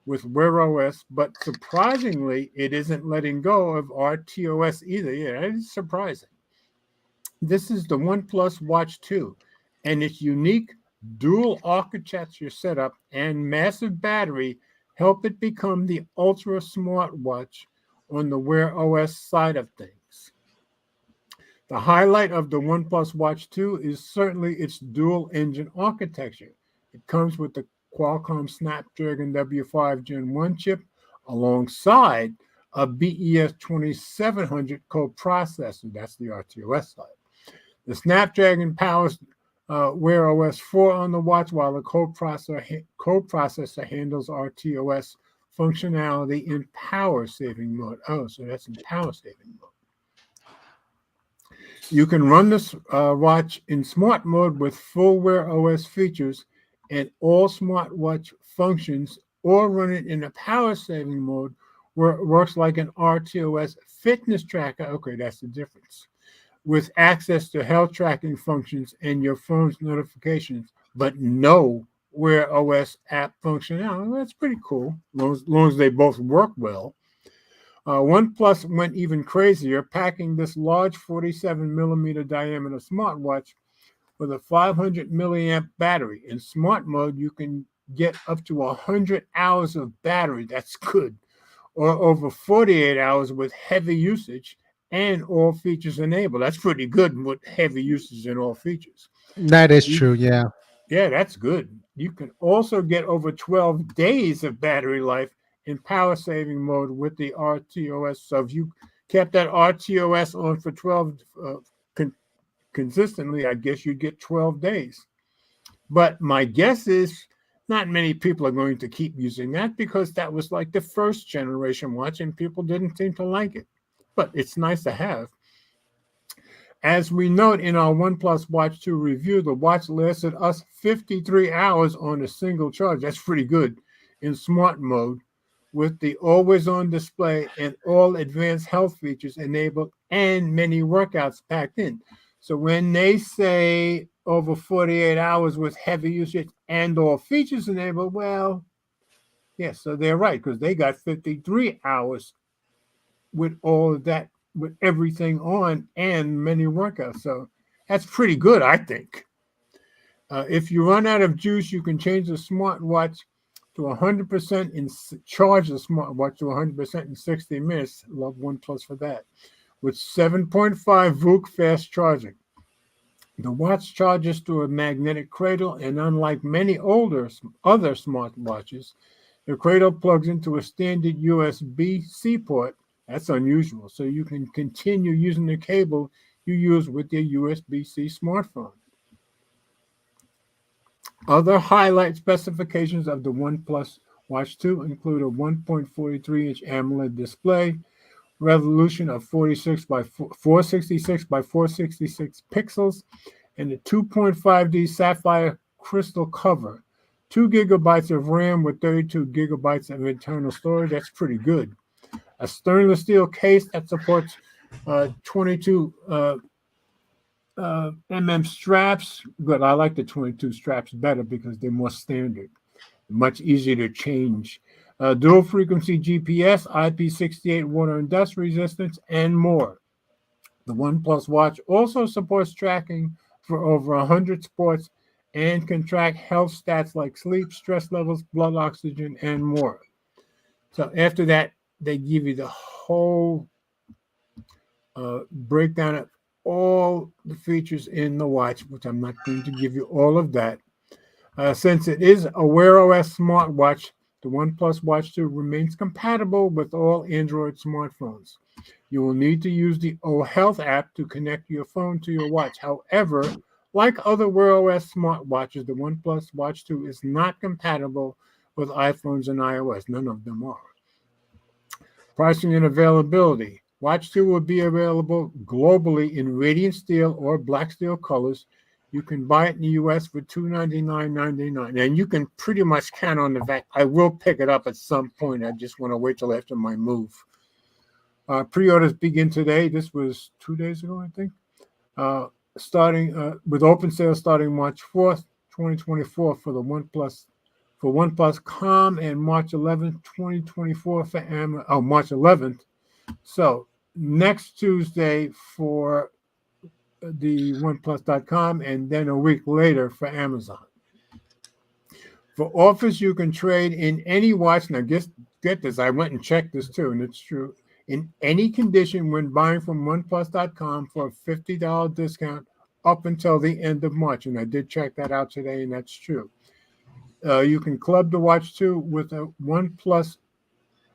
with Wear OS, but surprisingly, it isn't letting go of RTOS either. Yeah, that is surprising. This is the OnePlus Watch 2, and its unique dual architecture setup and massive battery help it become the ultra smartwatch on the Wear OS side of things. The highlight of the OnePlus Watch 2 is certainly its dual engine architecture. It comes with the Qualcomm Snapdragon W5 Gen 1 chip alongside a BES 2700 coprocessor. That's the RTOS side. The Snapdragon powers Wear OS 4 on the watch, while the coprocessor handles RTOS functionality in power saving mode. Oh, so that's in power saving mode. You can run this watch in smart mode with full Wear OS features and all smartwatch functions, or run it in a power saving mode where it works like an RTOS fitness tracker. Okay, that's the difference. With access to health tracking functions and your phone's notifications, but no Wear OS app functionality. Well, that's pretty cool, as long as they both work well. OnePlus went even crazier, packing this large 47 millimeter diameter smartwatch with a 500 milliamp battery. In smart mode, you can get up to 100 hours of battery. That's good. Or over 48 hours with heavy usage and all features enabled. That's pretty good with heavy usage and all features. That is You, true. Yeah. yeah, that's good. You can also get over 12 days of battery life in power saving mode with the RTOS. So if you kept that RTOS on for 12 consistently, I guess you'd get 12 days. But my guess is not many people are going to keep using that because that was like the first generation watch and people didn't seem to like it. But it's nice to have. As we note in our OnePlus Watch 2 review, the watch lasted us 53 hours on a single charge. That's pretty good in smart mode with the always-on display and all advanced health features enabled and many workouts packed in. So when they say over 48 hours with heavy usage and all features enabled, well, yes, so they're right because they got 53 hours with all of that, with everything on and many workouts. So that's pretty good, I think. If you run out of juice, you can change the smartwatch to 100% and charge the smartwatch to 100% in 60 minutes. Love OnePlus for that. With 7.5 VOOC fast charging. The watch charges through a magnetic cradle, and unlike many other smartwatches, the cradle plugs into a standard USB-C port. That's unusual. So you can continue using the cable you use with your USB-C smartphone. Other highlight specifications of the OnePlus Watch 2 include a 1.43-inch AMOLED display, resolution of 466 by 466 pixels, and a 2.5D sapphire crystal cover. 2 gigabytes of RAM with 32 gigabytes of internal storage. That's pretty good. A stainless steel case that supports 22 straps. Good. I like the 22 straps better because they're more standard, much easier to change. Dual frequency GPS, IP68 water and dust resistance, and more. The OnePlus Watch also supports tracking for over 100 sports and can track health stats like sleep, stress levels, blood oxygen, and more. So after that, they give you the whole breakdown of all the features in the watch, which I'm not going to give you all of that. Since it is a Wear OS smartwatch, the OnePlus Watch 2 remains compatible with all Android smartphones. You will need to use the O Health app to connect your phone to your watch. However, like other Wear OS smartwatches, the OnePlus Watch 2 is not compatible with iPhones and iOS. None of them are. Pricing and availability. Watch 2 will be available globally in radiant steel or black steel colors. You can buy it in the US for $299.99. And you can pretty much count on the fact I will pick it up at some point. I just want to wait till after my move. Pre-orders begin today. This was 2 days ago, I think. Starting with open sales starting March 4th, 2024 for the OnePlus.com and March 11th, 2024 for Amazon. Oh, March 11th. So next Tuesday for the OnePlus.com and then a week later for Amazon. For offers, you can trade in any watch. Now, get this. I went and checked this too, and it's true. In any condition when buying from OnePlus.com for a $50 discount up until the end of March. And I did check that out today, and that's true. You can club the Watch 2 with a OnePlus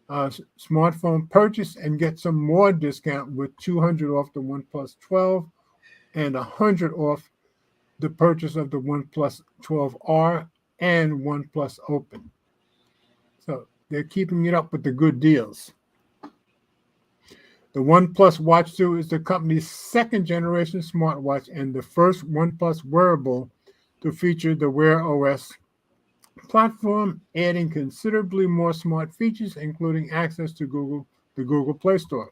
smartphone purchase and get some more discount with $200 off the OnePlus 12 and $100 off the purchase of the OnePlus 12R and OnePlus Open. So they're keeping it up with the good deals. The OnePlus Watch 2 is the company's second generation smartwatch and the first OnePlus wearable to feature the Wear OS platform, adding considerably more smart features, including access to the Google Play Store.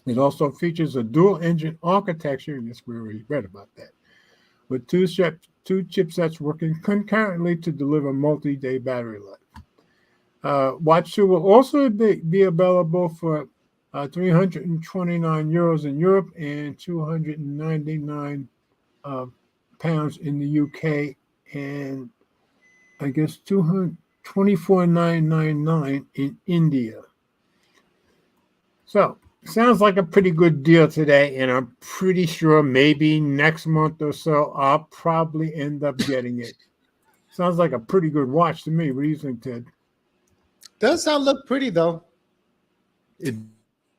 It also features a dual engine architecture, and we already read about that, with two chipsets working concurrently to deliver multi-day battery life. Watch 2 will also be available for 329 euros in Europe and 299 pounds in the UK, and I guess 224,999 in India. So sounds like a pretty good deal today, and I'm pretty sure maybe next month or so I'll probably end up getting it. Sounds like a pretty good watch to me. What do you think, Ted? Does not look pretty though. It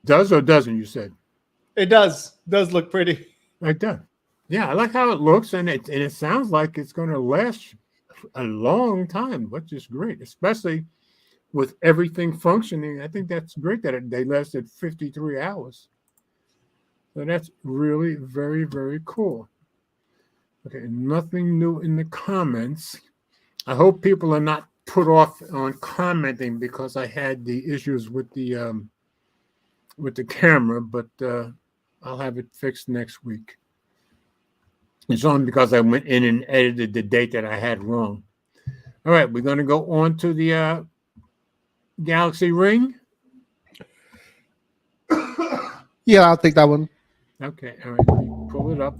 does or doesn't, you said? It does look pretty. It does. Yeah, I like how it looks, and it sounds like it's going to last a long time, which is great, especially with everything functioning. I think that's great that they lasted 53 hours. So that's really very, very cool. Okay, nothing new in the comments. I hope people are not put off on commenting because I had the issues with the camera, but I'll have it fixed next week. It's only because I went in and edited the date that I had wrong. All right, we're going to go on to the Galaxy Ring. Yeah, I'll take that one. Okay, all right, let me pull it up.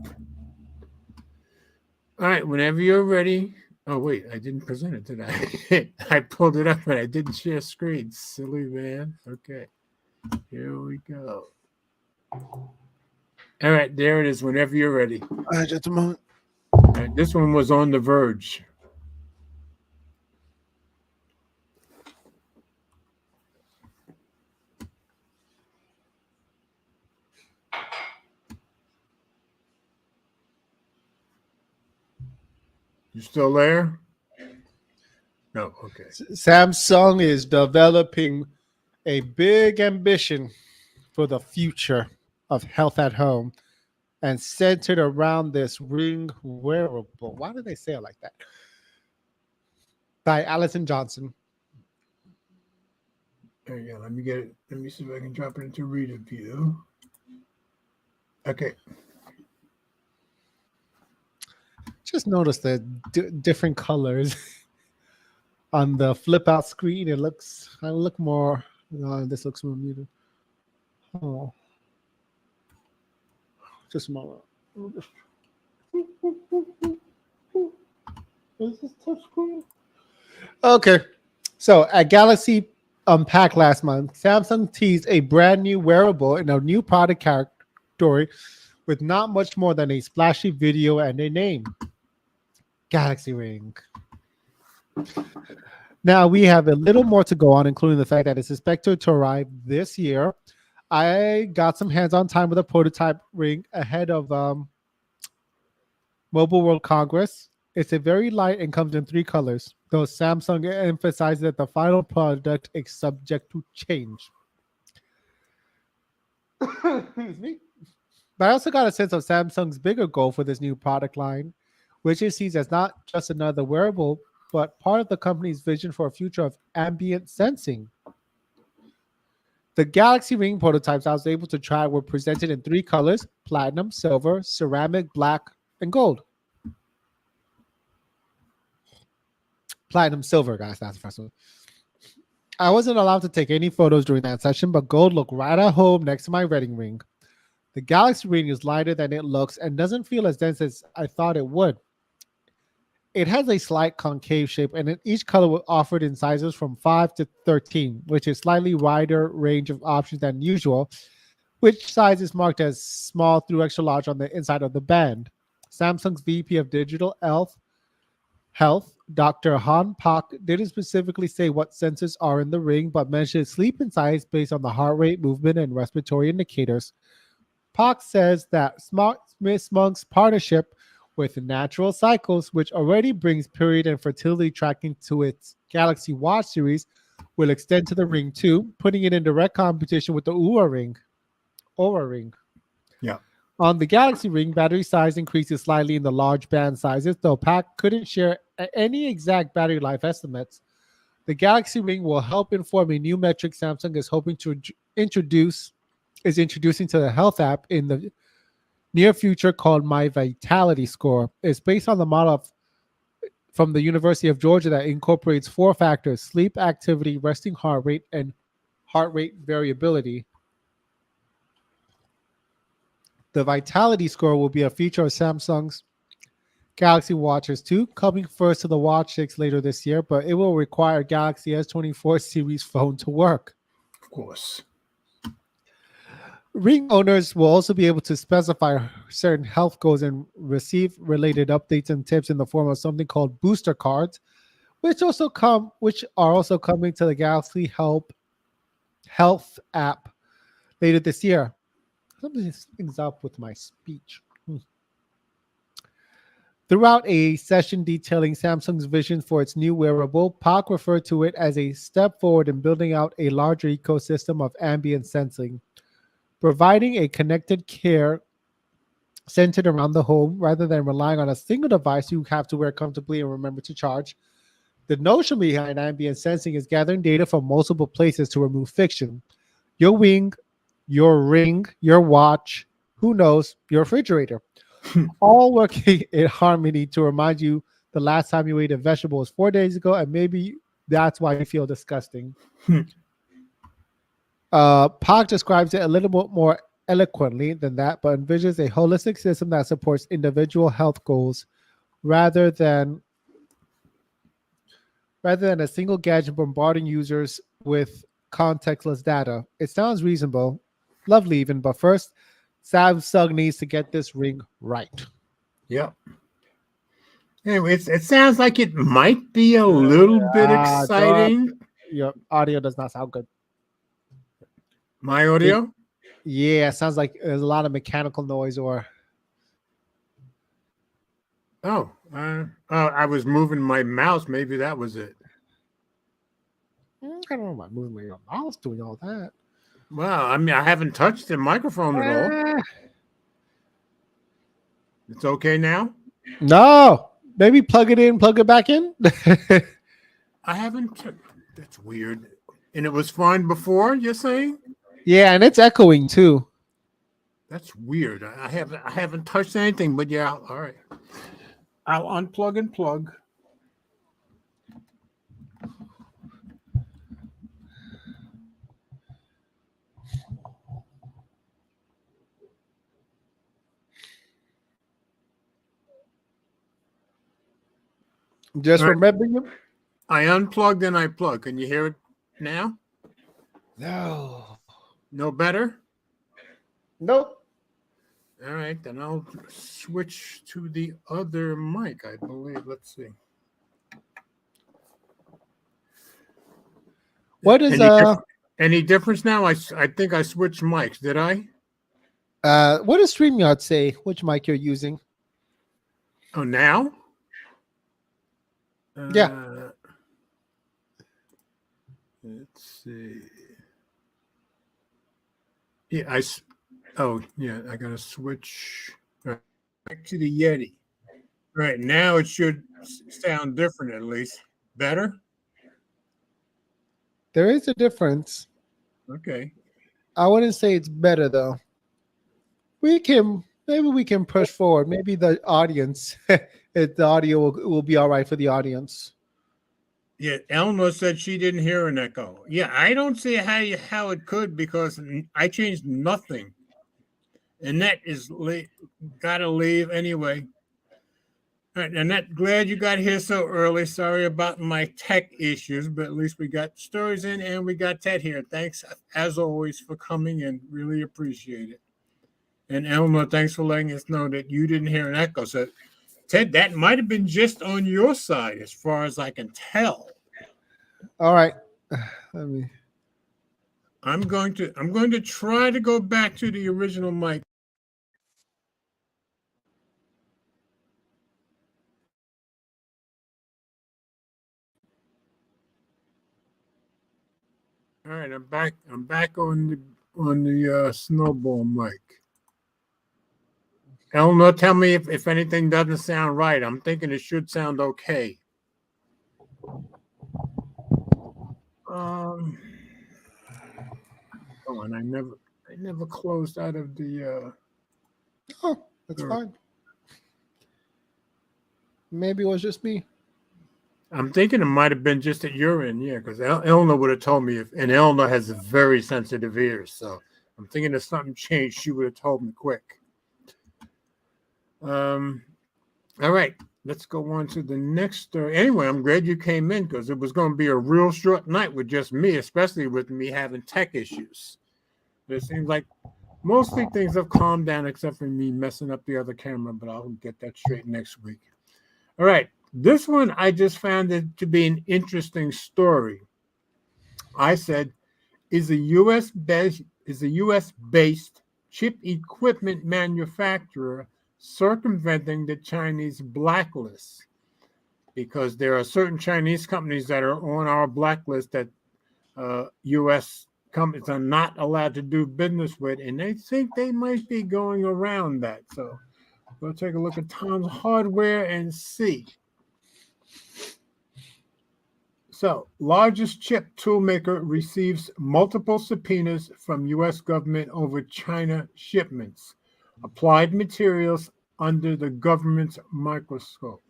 All right, whenever you're ready. Oh, wait, I didn't present it, did I? I pulled it up, but I didn't share screen. Silly man. Okay, here we go. All right, there it is, whenever you're ready. All right, just a moment. All right, this one was on The Verge. You still there? No, okay. Samsung is developing a big ambition for the future of health at home and centered around this ring wearable. Why did they say it like that? By Allison Johnson. There you go. Let me get it. Let me see if I can drop it into reader view. Okay. Just notice the different colors on the flip out screen. It looks, I look more, this looks more muted. Oh, just a moment. Is this touchscreen? Okay, so at Galaxy Unpacked last month, Samsung teased a brand new wearable in a new product category with not much more than a splashy video and a name. Galaxy Ring. Now we have a little more to go on, including the fact that it's expected to arrive this year. I got some hands-on time with a prototype ring ahead of Mobile World Congress. It's a very light and comes in 3 colors, though Samsung emphasizes that the final product is subject to change. Excuse me. But I also got a sense of Samsung's bigger goal for this new product line, which it sees as not just another wearable, but part of the company's vision for a future of ambient sensing. The Galaxy Ring prototypes I was able to try were presented in 3 colors: platinum, silver, ceramic, black, and gold. Platinum, silver, guys, that's the first one. I wasn't allowed to take any photos during that session, but gold looked right at home next to my wedding ring. The Galaxy Ring is lighter than it looks and doesn't feel as dense as I thought it would. It has a slight concave shape, and each color was offered in sizes from 5 to 13, which is slightly wider range of options than usual, which size is marked as small through extra large on the inside of the band. Samsung's VP of Digital Health, Dr. Han Pak, didn't specifically say what sensors are in the ring, but mentioned sleep insights based on the heart rate, movement, and respiratory indicators. Pak says that Miss Monk's partnership with Natural Cycles, which already brings period and fertility tracking to its Galaxy Watch series, will extend to the Ring 2, putting it in direct competition with the Oura Ring. Yeah. On the Galaxy Ring, battery size increases slightly in the large band sizes, though Pak couldn't share any exact battery life estimates. The Galaxy Ring will help inform a new metric Samsung is hoping to introducing to the health app in the near future called My Vitality Score. It's based on the model from the University of Georgia that incorporates 4 factors: sleep, activity, resting heart rate, and heart rate variability. The Vitality Score will be a feature of Samsung's Galaxy Watches 2 coming first to the Watch 6 later this year, but it will require a Galaxy S24 series phone to work. Of course. Ring owners will also be able to specify certain health goals and receive related updates and tips in the form of something called booster cards, which are also coming to the Galaxy Health app later this year. Something's up with my speech. Throughout a session detailing Samsung's vision for its new wearable, Pak referred to it as a step forward in building out a larger ecosystem of ambient sensing, providing a connected care centered around the home rather than relying on a single device you have to wear comfortably and remember to charge. The notion behind ambient sensing is gathering data from multiple places to remove friction. Your wing, your ring, your watch, who knows, your refrigerator. All working in harmony to remind you the last time you ate a vegetable was 4 days ago, and maybe that's why you feel disgusting. Pak describes it a little bit more eloquently than that, but envisions a holistic system that supports individual health goals rather than a single gadget bombarding users with contextless data. It sounds reasonable, lovely even, but first, Samsung needs to get this ring right. Yep. Anyway, it sounds like it might be a little bit exciting. Your audio does not sound good. My audio? Yeah, it sounds like there's a lot of mechanical noise or... I was moving my mouse. Maybe that was it. I don't know about moving my mouse doing all that. Well, I mean, I haven't touched the microphone at all. It's okay now? No. Maybe plug it in, plug it back in. I haven't. That's weird. And it was fine before, you're saying? Yeah, and it's echoing too. That's weird. I haven't touched anything, but yeah, all right. I'll unplug and plug. Just remember you. I unplugged and I plugged. Can you hear it now? No. No better? Nope. All right, then I'll switch to the other mic, I believe. Let's see. What is any difference now? I think I switched mics. Did I? What does StreamYard say? Which mic you're using? Oh, now? Yeah. Let's see. Yeah, I got to switch back to the Yeti. Right, now it should sound different at least. Better? There is a difference. Okay. I wouldn't say it's better though. Maybe we can push forward. Maybe the audience, the audio will be all right for the audience. Yeah, Elma said she didn't hear an echo. Yeah, I don't see how it could because I changed nothing. Annette is got to leave anyway. All right, Annette, glad you got here so early. Sorry about my tech issues, but at least we got stories in and we got Ted here. Thanks, as always, for coming in. Really appreciate it. And Elma, thanks for letting us know that you didn't hear an echo. So, Ted, that might have been just on your side, as far as I can tell. All right. I'm going to try to go back to the original mic. All right, I'm back. I'm back on the snowball mic. Eleanor, tell me if anything doesn't sound right. I'm thinking it should sound okay. Oh, and I never closed out of the. Oh, that's fine. Maybe it was just me. I'm thinking it might have been just at your end, yeah, because Eleanor would have told me and Eleanor has very sensitive ears, so I'm thinking if something changed, she would have told me quick. All right, let's go on to the next story. Anyway, I'm glad you came in because it was going to be a real short night with just me, especially with me having tech issues. It seems like mostly things have calmed down except for me messing up the other camera, but I'll get that straight next week. All right, this one I just found it to be an interesting story. I said, is a US based chip equipment manufacturer circumventing the Chinese blacklist? Because there are certain Chinese companies that are on our blacklist that US companies are not allowed to do business with, and they think they might be going around that. So we'll take a look at Tom's Hardware and see. So, largest chip toolmaker receives multiple subpoenas from U.S. government over China shipments. Applied Materials under the government's microscope.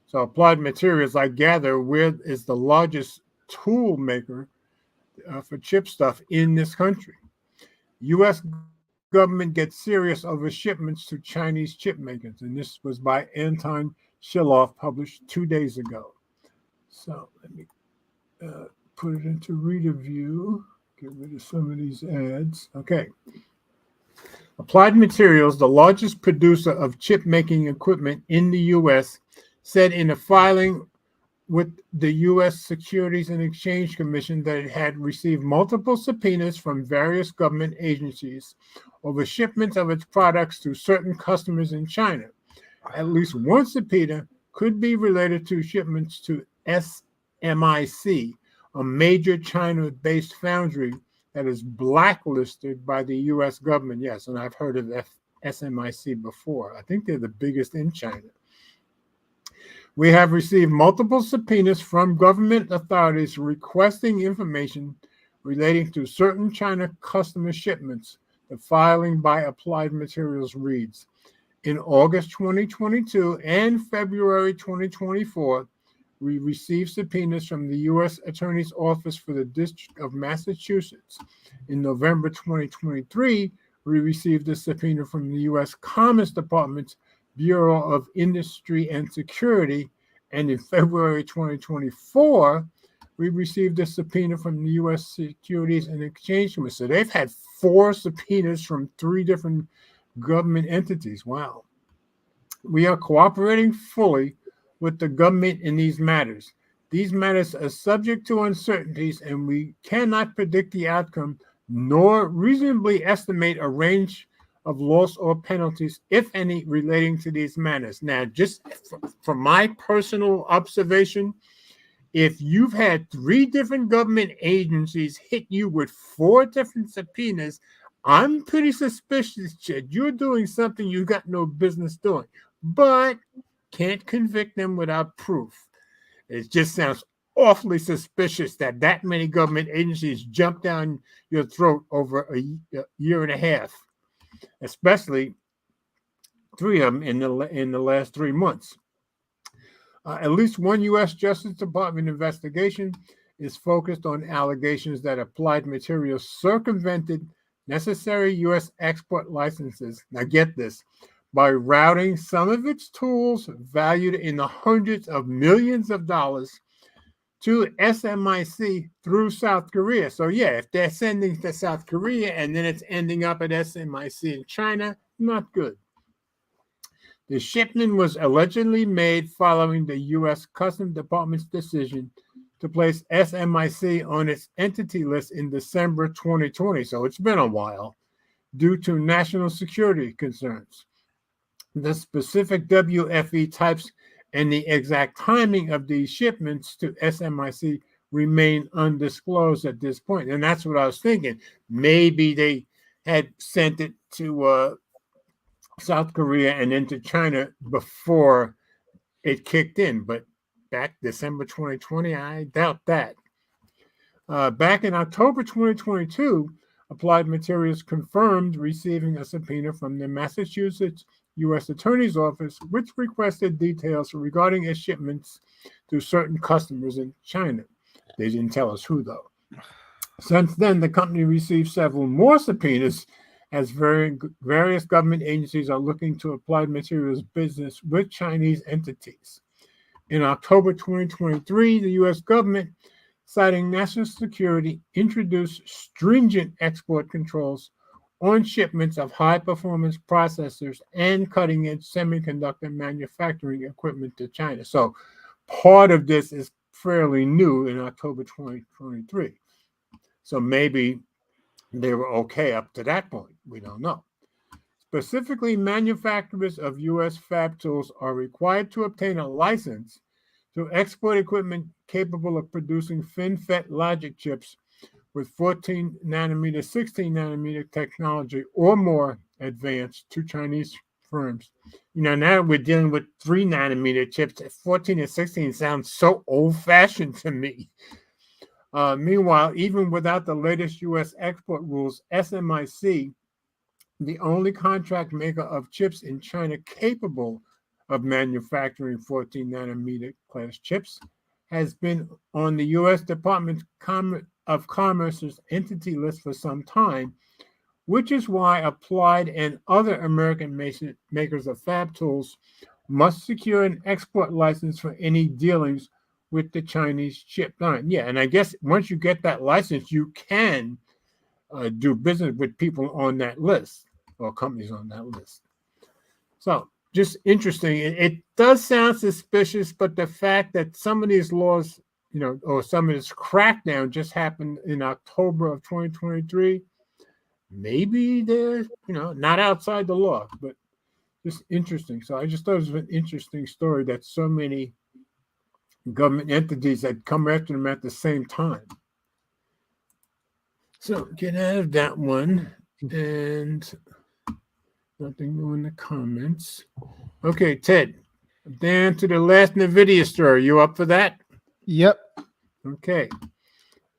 So, Applied Materials, I gather, is the largest tool maker for chip stuff in this country. U.S. government gets serious over shipments to Chinese chip makers, and this was by Anton Shiloff, published 2 days ago. So, let me put it into reader view, get rid of some of these ads. Okay. Applied Materials, the largest producer of chip making equipment in the U.S., said in a filing with the U.S. Securities and Exchange Commission that it had received multiple subpoenas from various government agencies over shipments of its products to certain customers in China. At least one subpoena could be related to shipments to SMIC, a major China-based foundry that is blacklisted by the U.S. government. Yes, and I've heard of SMIC before. I think they're the biggest in China. We have received multiple subpoenas from government authorities requesting information relating to certain China customer shipments, the filing by Applied Materials reads. In August 2022 and February 2024, we received subpoenas from the U.S. Attorney's Office for the District of Massachusetts. In November 2023, we received a subpoena from the U.S. Commerce Department's Bureau of Industry and Security. And in February 2024, we received a subpoena from the U.S. Securities and Exchange Commission. So they've had 4 subpoenas from 3 different government entities. Wow. We are cooperating fully with the government in these matters. These matters are subject to uncertainties, and we cannot predict the outcome nor reasonably estimate a range of loss or penalties, if any, relating to these matters. Now, just from my personal observation, if you've had 3 different government agencies hit you with 4 different subpoenas, I'm pretty suspicious that you're doing something you got no business doing, but can't convict them without proof. It just sounds awfully suspicious that many government agencies jump down your throat over a year and a half, especially 3 of them in the last 3 months. At least one U.S. Justice Department investigation is focused on allegations that Applied Materials circumvented necessary U.S. export licenses. Now get this, by routing some of its tools valued in the hundreds of millions of dollars to SMIC through South Korea. So yeah, if they're sending to South Korea and then it's ending up at SMIC in China, not good. The shipment was allegedly made following the U.S. Customs Department's decision to place SMIC on its entity list in December 2020. So it's been a while, due to national security concerns. The specific WFE types and the exact timing of these shipments to SMIC remain undisclosed at this point. And that's what I was thinking. Maybe they had sent it to South Korea and into China before it kicked in. But back December 2020, I doubt that. Back in October 2022, Applied Materials confirmed receiving a subpoena from the Massachusetts U.S. Attorney's Office, which requested details regarding its shipments to certain customers in China. They didn't tell us who, though. Since then, the company received several more subpoenas as various government agencies are looking to Applied Materials business with Chinese entities. In October 2023, the U.S. government, citing national security, introduced stringent export controls on shipments of high-performance processors and cutting-edge semiconductor manufacturing equipment to China. So part of this is fairly new in October 2023. So maybe they were okay up to that point. We don't know. Specifically, manufacturers of U.S. fab tools are required to obtain a license to export equipment capable of producing FinFET logic chips with 14 nanometer, 16 nanometer technology or more advanced to Chinese firms. Now we're dealing with 3 nanometer chips. 14 and 16 sounds so old fashioned to me. Meanwhile, even without the latest U.S. export rules, SMIC, the only contract maker of chips in China capable of manufacturing 14 nanometer class chips, has been on the U.S. Department of Commerce's entity list for some time, which is why Applied and other American makers of fab tools must secure an export license for any dealings with the Chinese chip line. Yeah, and I guess once you get that license, you can do business with people on that list or companies on that list. So just interesting. It does sound suspicious, but the fact that some of these laws, or some of this crackdown just happened in October of 2023, maybe they're, not outside the law, but just interesting. So I just thought it was an interesting story that so many government entities had come after them at the same time. So get out of that one, and nothing new in the comments. Okay, Ted, down to the last NVIDIA story. You up for that? Yep. Okay. I'm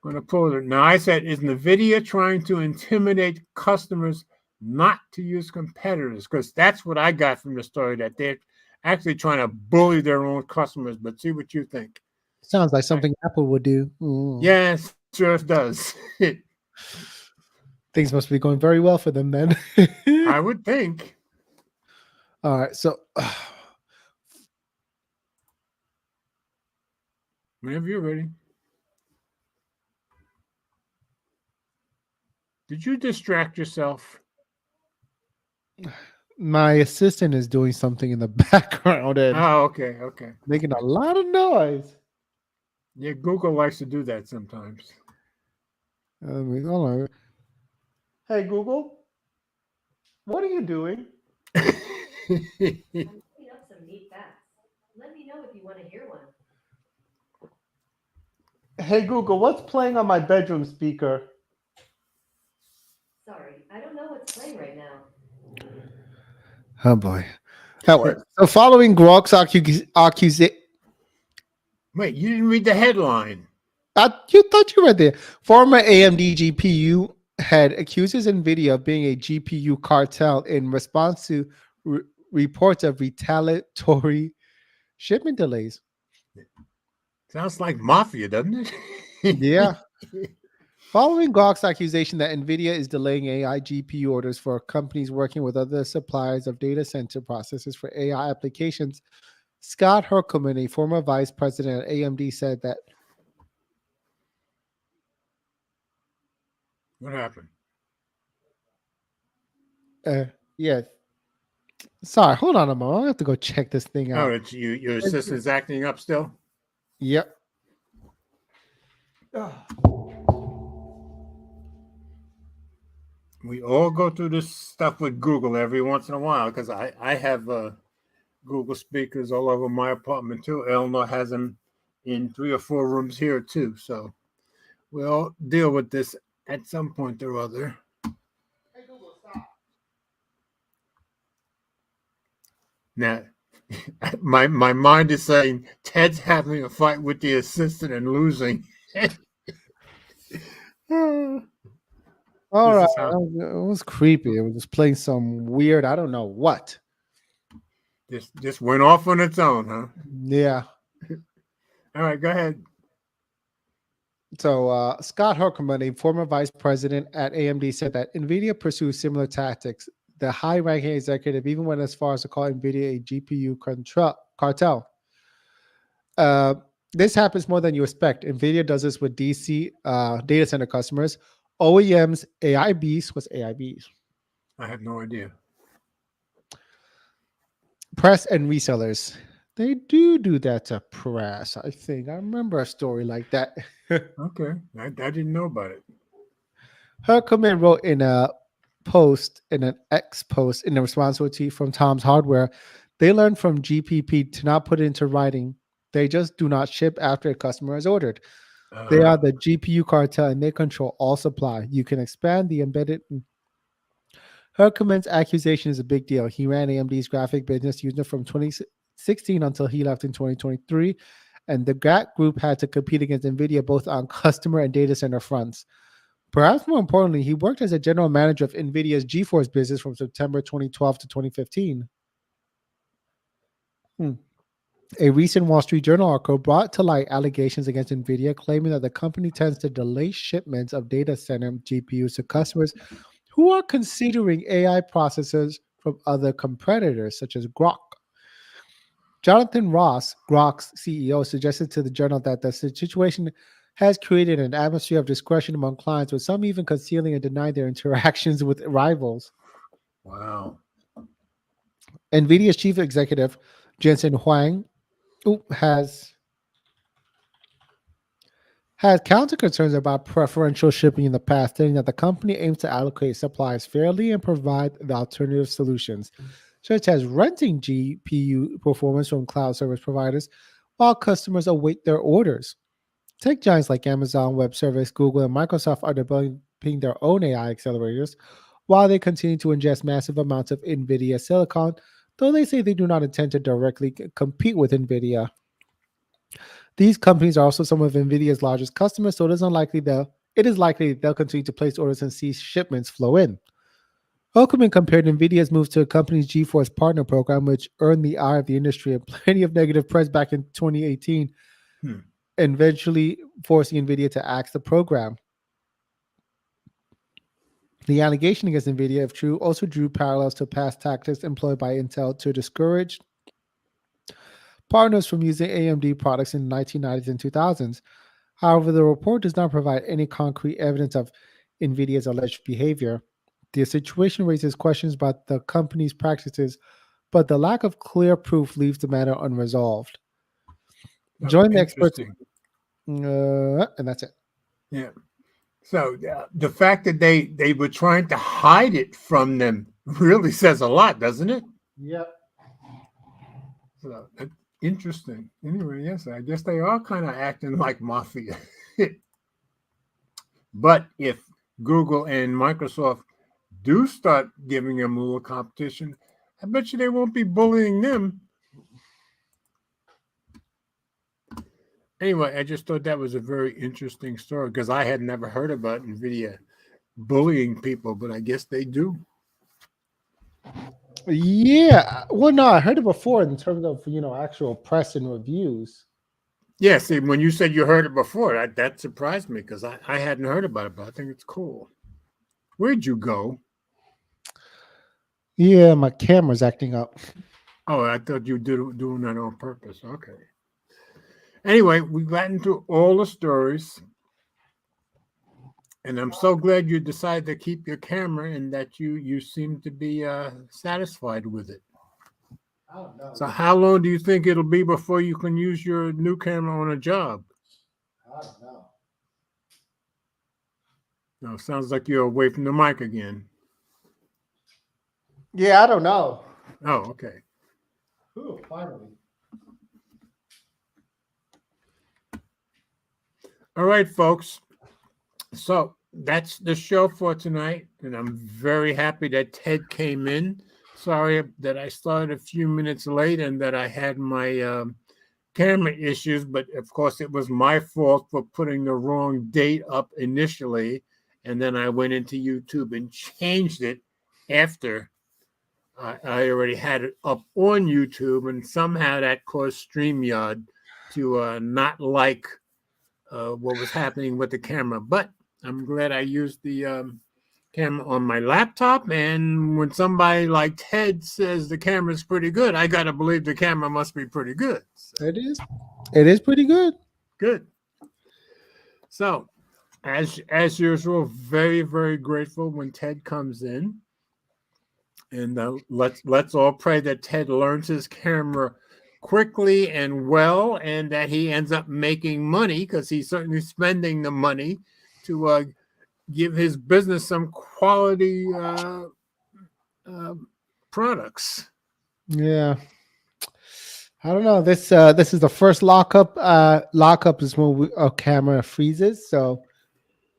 going to pull it. Now, I said, is NVIDIA trying to intimidate customers not to use competitors? Because that's what I got from the story, that they're actually trying to bully their own customers. But see what you think. Sounds like something Apple would do. Yes, sure does. Things must be going very well for them then. I would think. All right. So whenever you're ready. Did you distract yourself? my assistant is doing something in the background and okay. making a lot of noise. Yeah, Google likes to do that sometimes. Hold on. Hey, Google, what are you doing? I'm putting up some neat facts. Let me know if you want to hear one. Hey, Google, what's playing on my bedroom speaker? Sorry, I don't know what's playing right now. Oh boy. So following Grok's accusation. Wait, you didn't read the headline. You thought you read there. Former AMD GPU head accuses NVIDIA of being a GPU cartel in response to reports of retaliatory shipment delays. Sounds like mafia, doesn't it? Yeah. Following Grok's accusation that NVIDIA is delaying AI GPU orders for companies working with other suppliers of data center processors for AI applications, Scott Herkelman, a former vice president at AMD, said that. What happened? Yeah. Sorry, hold on a moment. I have to go check this thing out. Oh, it's you. Your assistant's acting up still? Yep. We all go through this stuff with Google every once in a while because I have Google speakers all over my apartment too. Eleanor has them in 3 or 4 rooms here too. So we'll deal with this at some point or other. Hey, Google, stop. Now, my mind is saying Ted's having a fight with the assistant and losing. All right. It was creepy. It was just playing some weird, I don't know what. This went off on its own, huh? Yeah. All right, go ahead. So Scott Herkelman, a former vice president at AMD, said that NVIDIA pursues similar tactics. The high-ranking executive even went as far as to call NVIDIA a GPU cartel. Uh, this happens more than you expect. NVIDIA does this with DC data center customers, OEMs, AIBs. What's AIBs? I have no idea. Press and resellers. They do that to press. I think I remember a story like that. Okay, I didn't know about it. Herkelman wrote in a post, in an X post, in a response to a tweet from Tom's Hardware, they learned from GPP to not put it into writing. They just do not ship after a customer has ordered. They are the GPU cartel and they control all supply. You can expand the embedded. Herkelman's accusation is a big deal. He ran AMD's graphic business unit from 2016 until he left in 2023, and the GAT group had to compete against NVIDIA both on customer and data center fronts. Perhaps more importantly, he worked as a general manager of NVIDIA's GeForce business from September 2012 to 2015. A recent Wall Street Journal article brought to light allegations against NVIDIA, claiming that the company tends to delay shipments of data center GPUs to customers who are considering AI processors from other competitors, such as Grok. Jonathan Ross, Grok's CEO, suggested to the journal that the situation has created an atmosphere of discretion among clients, with some even concealing and denying their interactions with rivals. Wow. NVIDIA's chief executive, Jensen Huang, has counter concerns about preferential shipping in the past, stating that the company aims to allocate supplies fairly and provide the alternative solutions, such as renting GPU performance from cloud service providers while customers await their orders. Tech giants like Amazon Web Service, Google, and Microsoft are developing their own AI accelerators while they continue to ingest massive amounts of NVIDIA silicon, though they say they do not intend to directly compete with NVIDIA. These companies are also some of NVIDIA's largest customers, so it is likely they'll continue to place orders and see shipments flow in. Herkelman compared NVIDIA's move to a company's GeForce Partner Program, which earned the eye of the industry and plenty of negative press back in 2018, and eventually forcing NVIDIA to axe the program. The allegation against NVIDIA, if true, also drew parallels to past tactics employed by Intel to discourage partners from using AMD products in the 1990s and 2000s. However, the report does not provide any concrete evidence of NVIDIA's alleged behavior. The situation raises questions about the company's practices, but the lack of clear proof leaves the matter unresolved. Join the experts, and that's it. Yeah. So the fact that they were trying to hide it from them really says a lot, doesn't it? Yep. So interesting. Anyway, yes, I guess they are kind of acting like mafia. But if Google and Microsoft do start giving them a little competition, I bet you they won't be bullying them. Anyway, I just thought that was a very interesting story because I had never heard about NVIDIA bullying people, but I guess they do. Yeah. Well, no, I heard it before in terms of, actual press and reviews. Yeah, see, when you said you heard it before, that surprised me because I hadn't heard about it, but I think it's cool. Where'd you go? Yeah, my camera's acting up. Oh, I thought you were doing that on purpose. Okay. Anyway, we got into all the stories, and I'm so glad you decided to keep your camera and that you seem to be satisfied with it. I don't know. So how long do you think it'll be before you can use your new camera on a job? I don't know. No, sounds like you're away from the mic again. Yeah, I don't know. Oh, okay. Ooh, finally. All right, folks. So that's the show for tonight, and I'm very happy that Ted came in. Sorry that I started a few minutes late and that I had my camera issues, but of course it was my fault for putting the wrong date up initially, and then I went into YouTube and changed it after I already had it up on YouTube, and somehow that caused StreamYard to not like what was happening with the camera. But I'm glad I used the camera on my laptop. And when somebody like Ted says the camera's pretty good, I got to believe the camera must be pretty good. So, It is. It is pretty good. good. So, as usual, very, very grateful when Ted comes in. And let's all pray that Ted learns his camera quickly and well, and that he ends up making money, because he's certainly spending the money to give his business some quality products. Yeah. I don't know. This is the first lockup. Lockup is when a camera freezes. So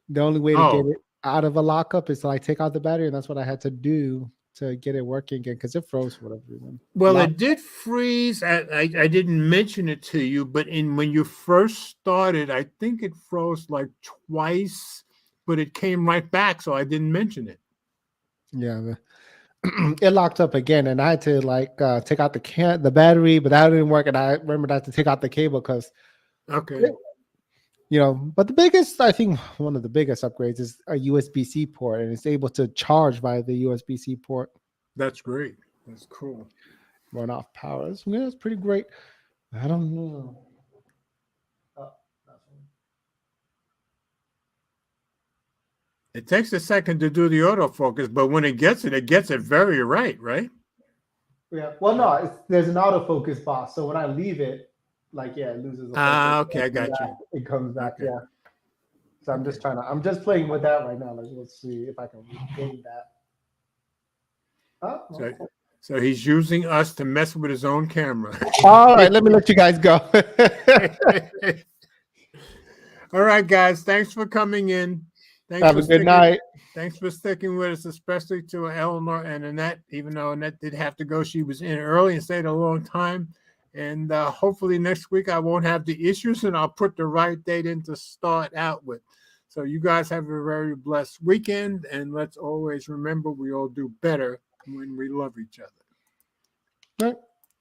the only way to get it out of a lockup is to like take out the battery, and that's what I had to do to get it working again because it froze for whatever reason. Well, it did freeze. I didn't mention it to you, but when you first started, I think it froze like twice, but it came right back, so I didn't mention it. Yeah, it locked up again, and I had to like take out the battery, but that didn't work, and I remembered I had to take out the cable because but the biggest, I think one of the biggest upgrades is a USB-C port, and it's able to charge via the USB-C port. That's great. That's cool. Run off power. Yeah, it's pretty great. I don't know. It takes a second to do the autofocus, but when it gets it very right? Yeah. Well, no, there's an autofocus box, so when I leave it, it loses the focus. Okay, I got you. It comes back, okay. yeah. So I'm just playing with that right now. Let's see if I can regain that. So he's using us to mess with his own camera. All right, let me let you guys go. All right, guys. Thanks for coming in. Have a good night. Thanks for sticking with us, especially to Eleanor and Annette. Even though Annette did have to go, she was in early and stayed a long time. And hopefully next week I won't have the issues, and I'll put the right date in to start out with. So you guys have a very blessed weekend, and let's always remember we all do better when we love each other. Right.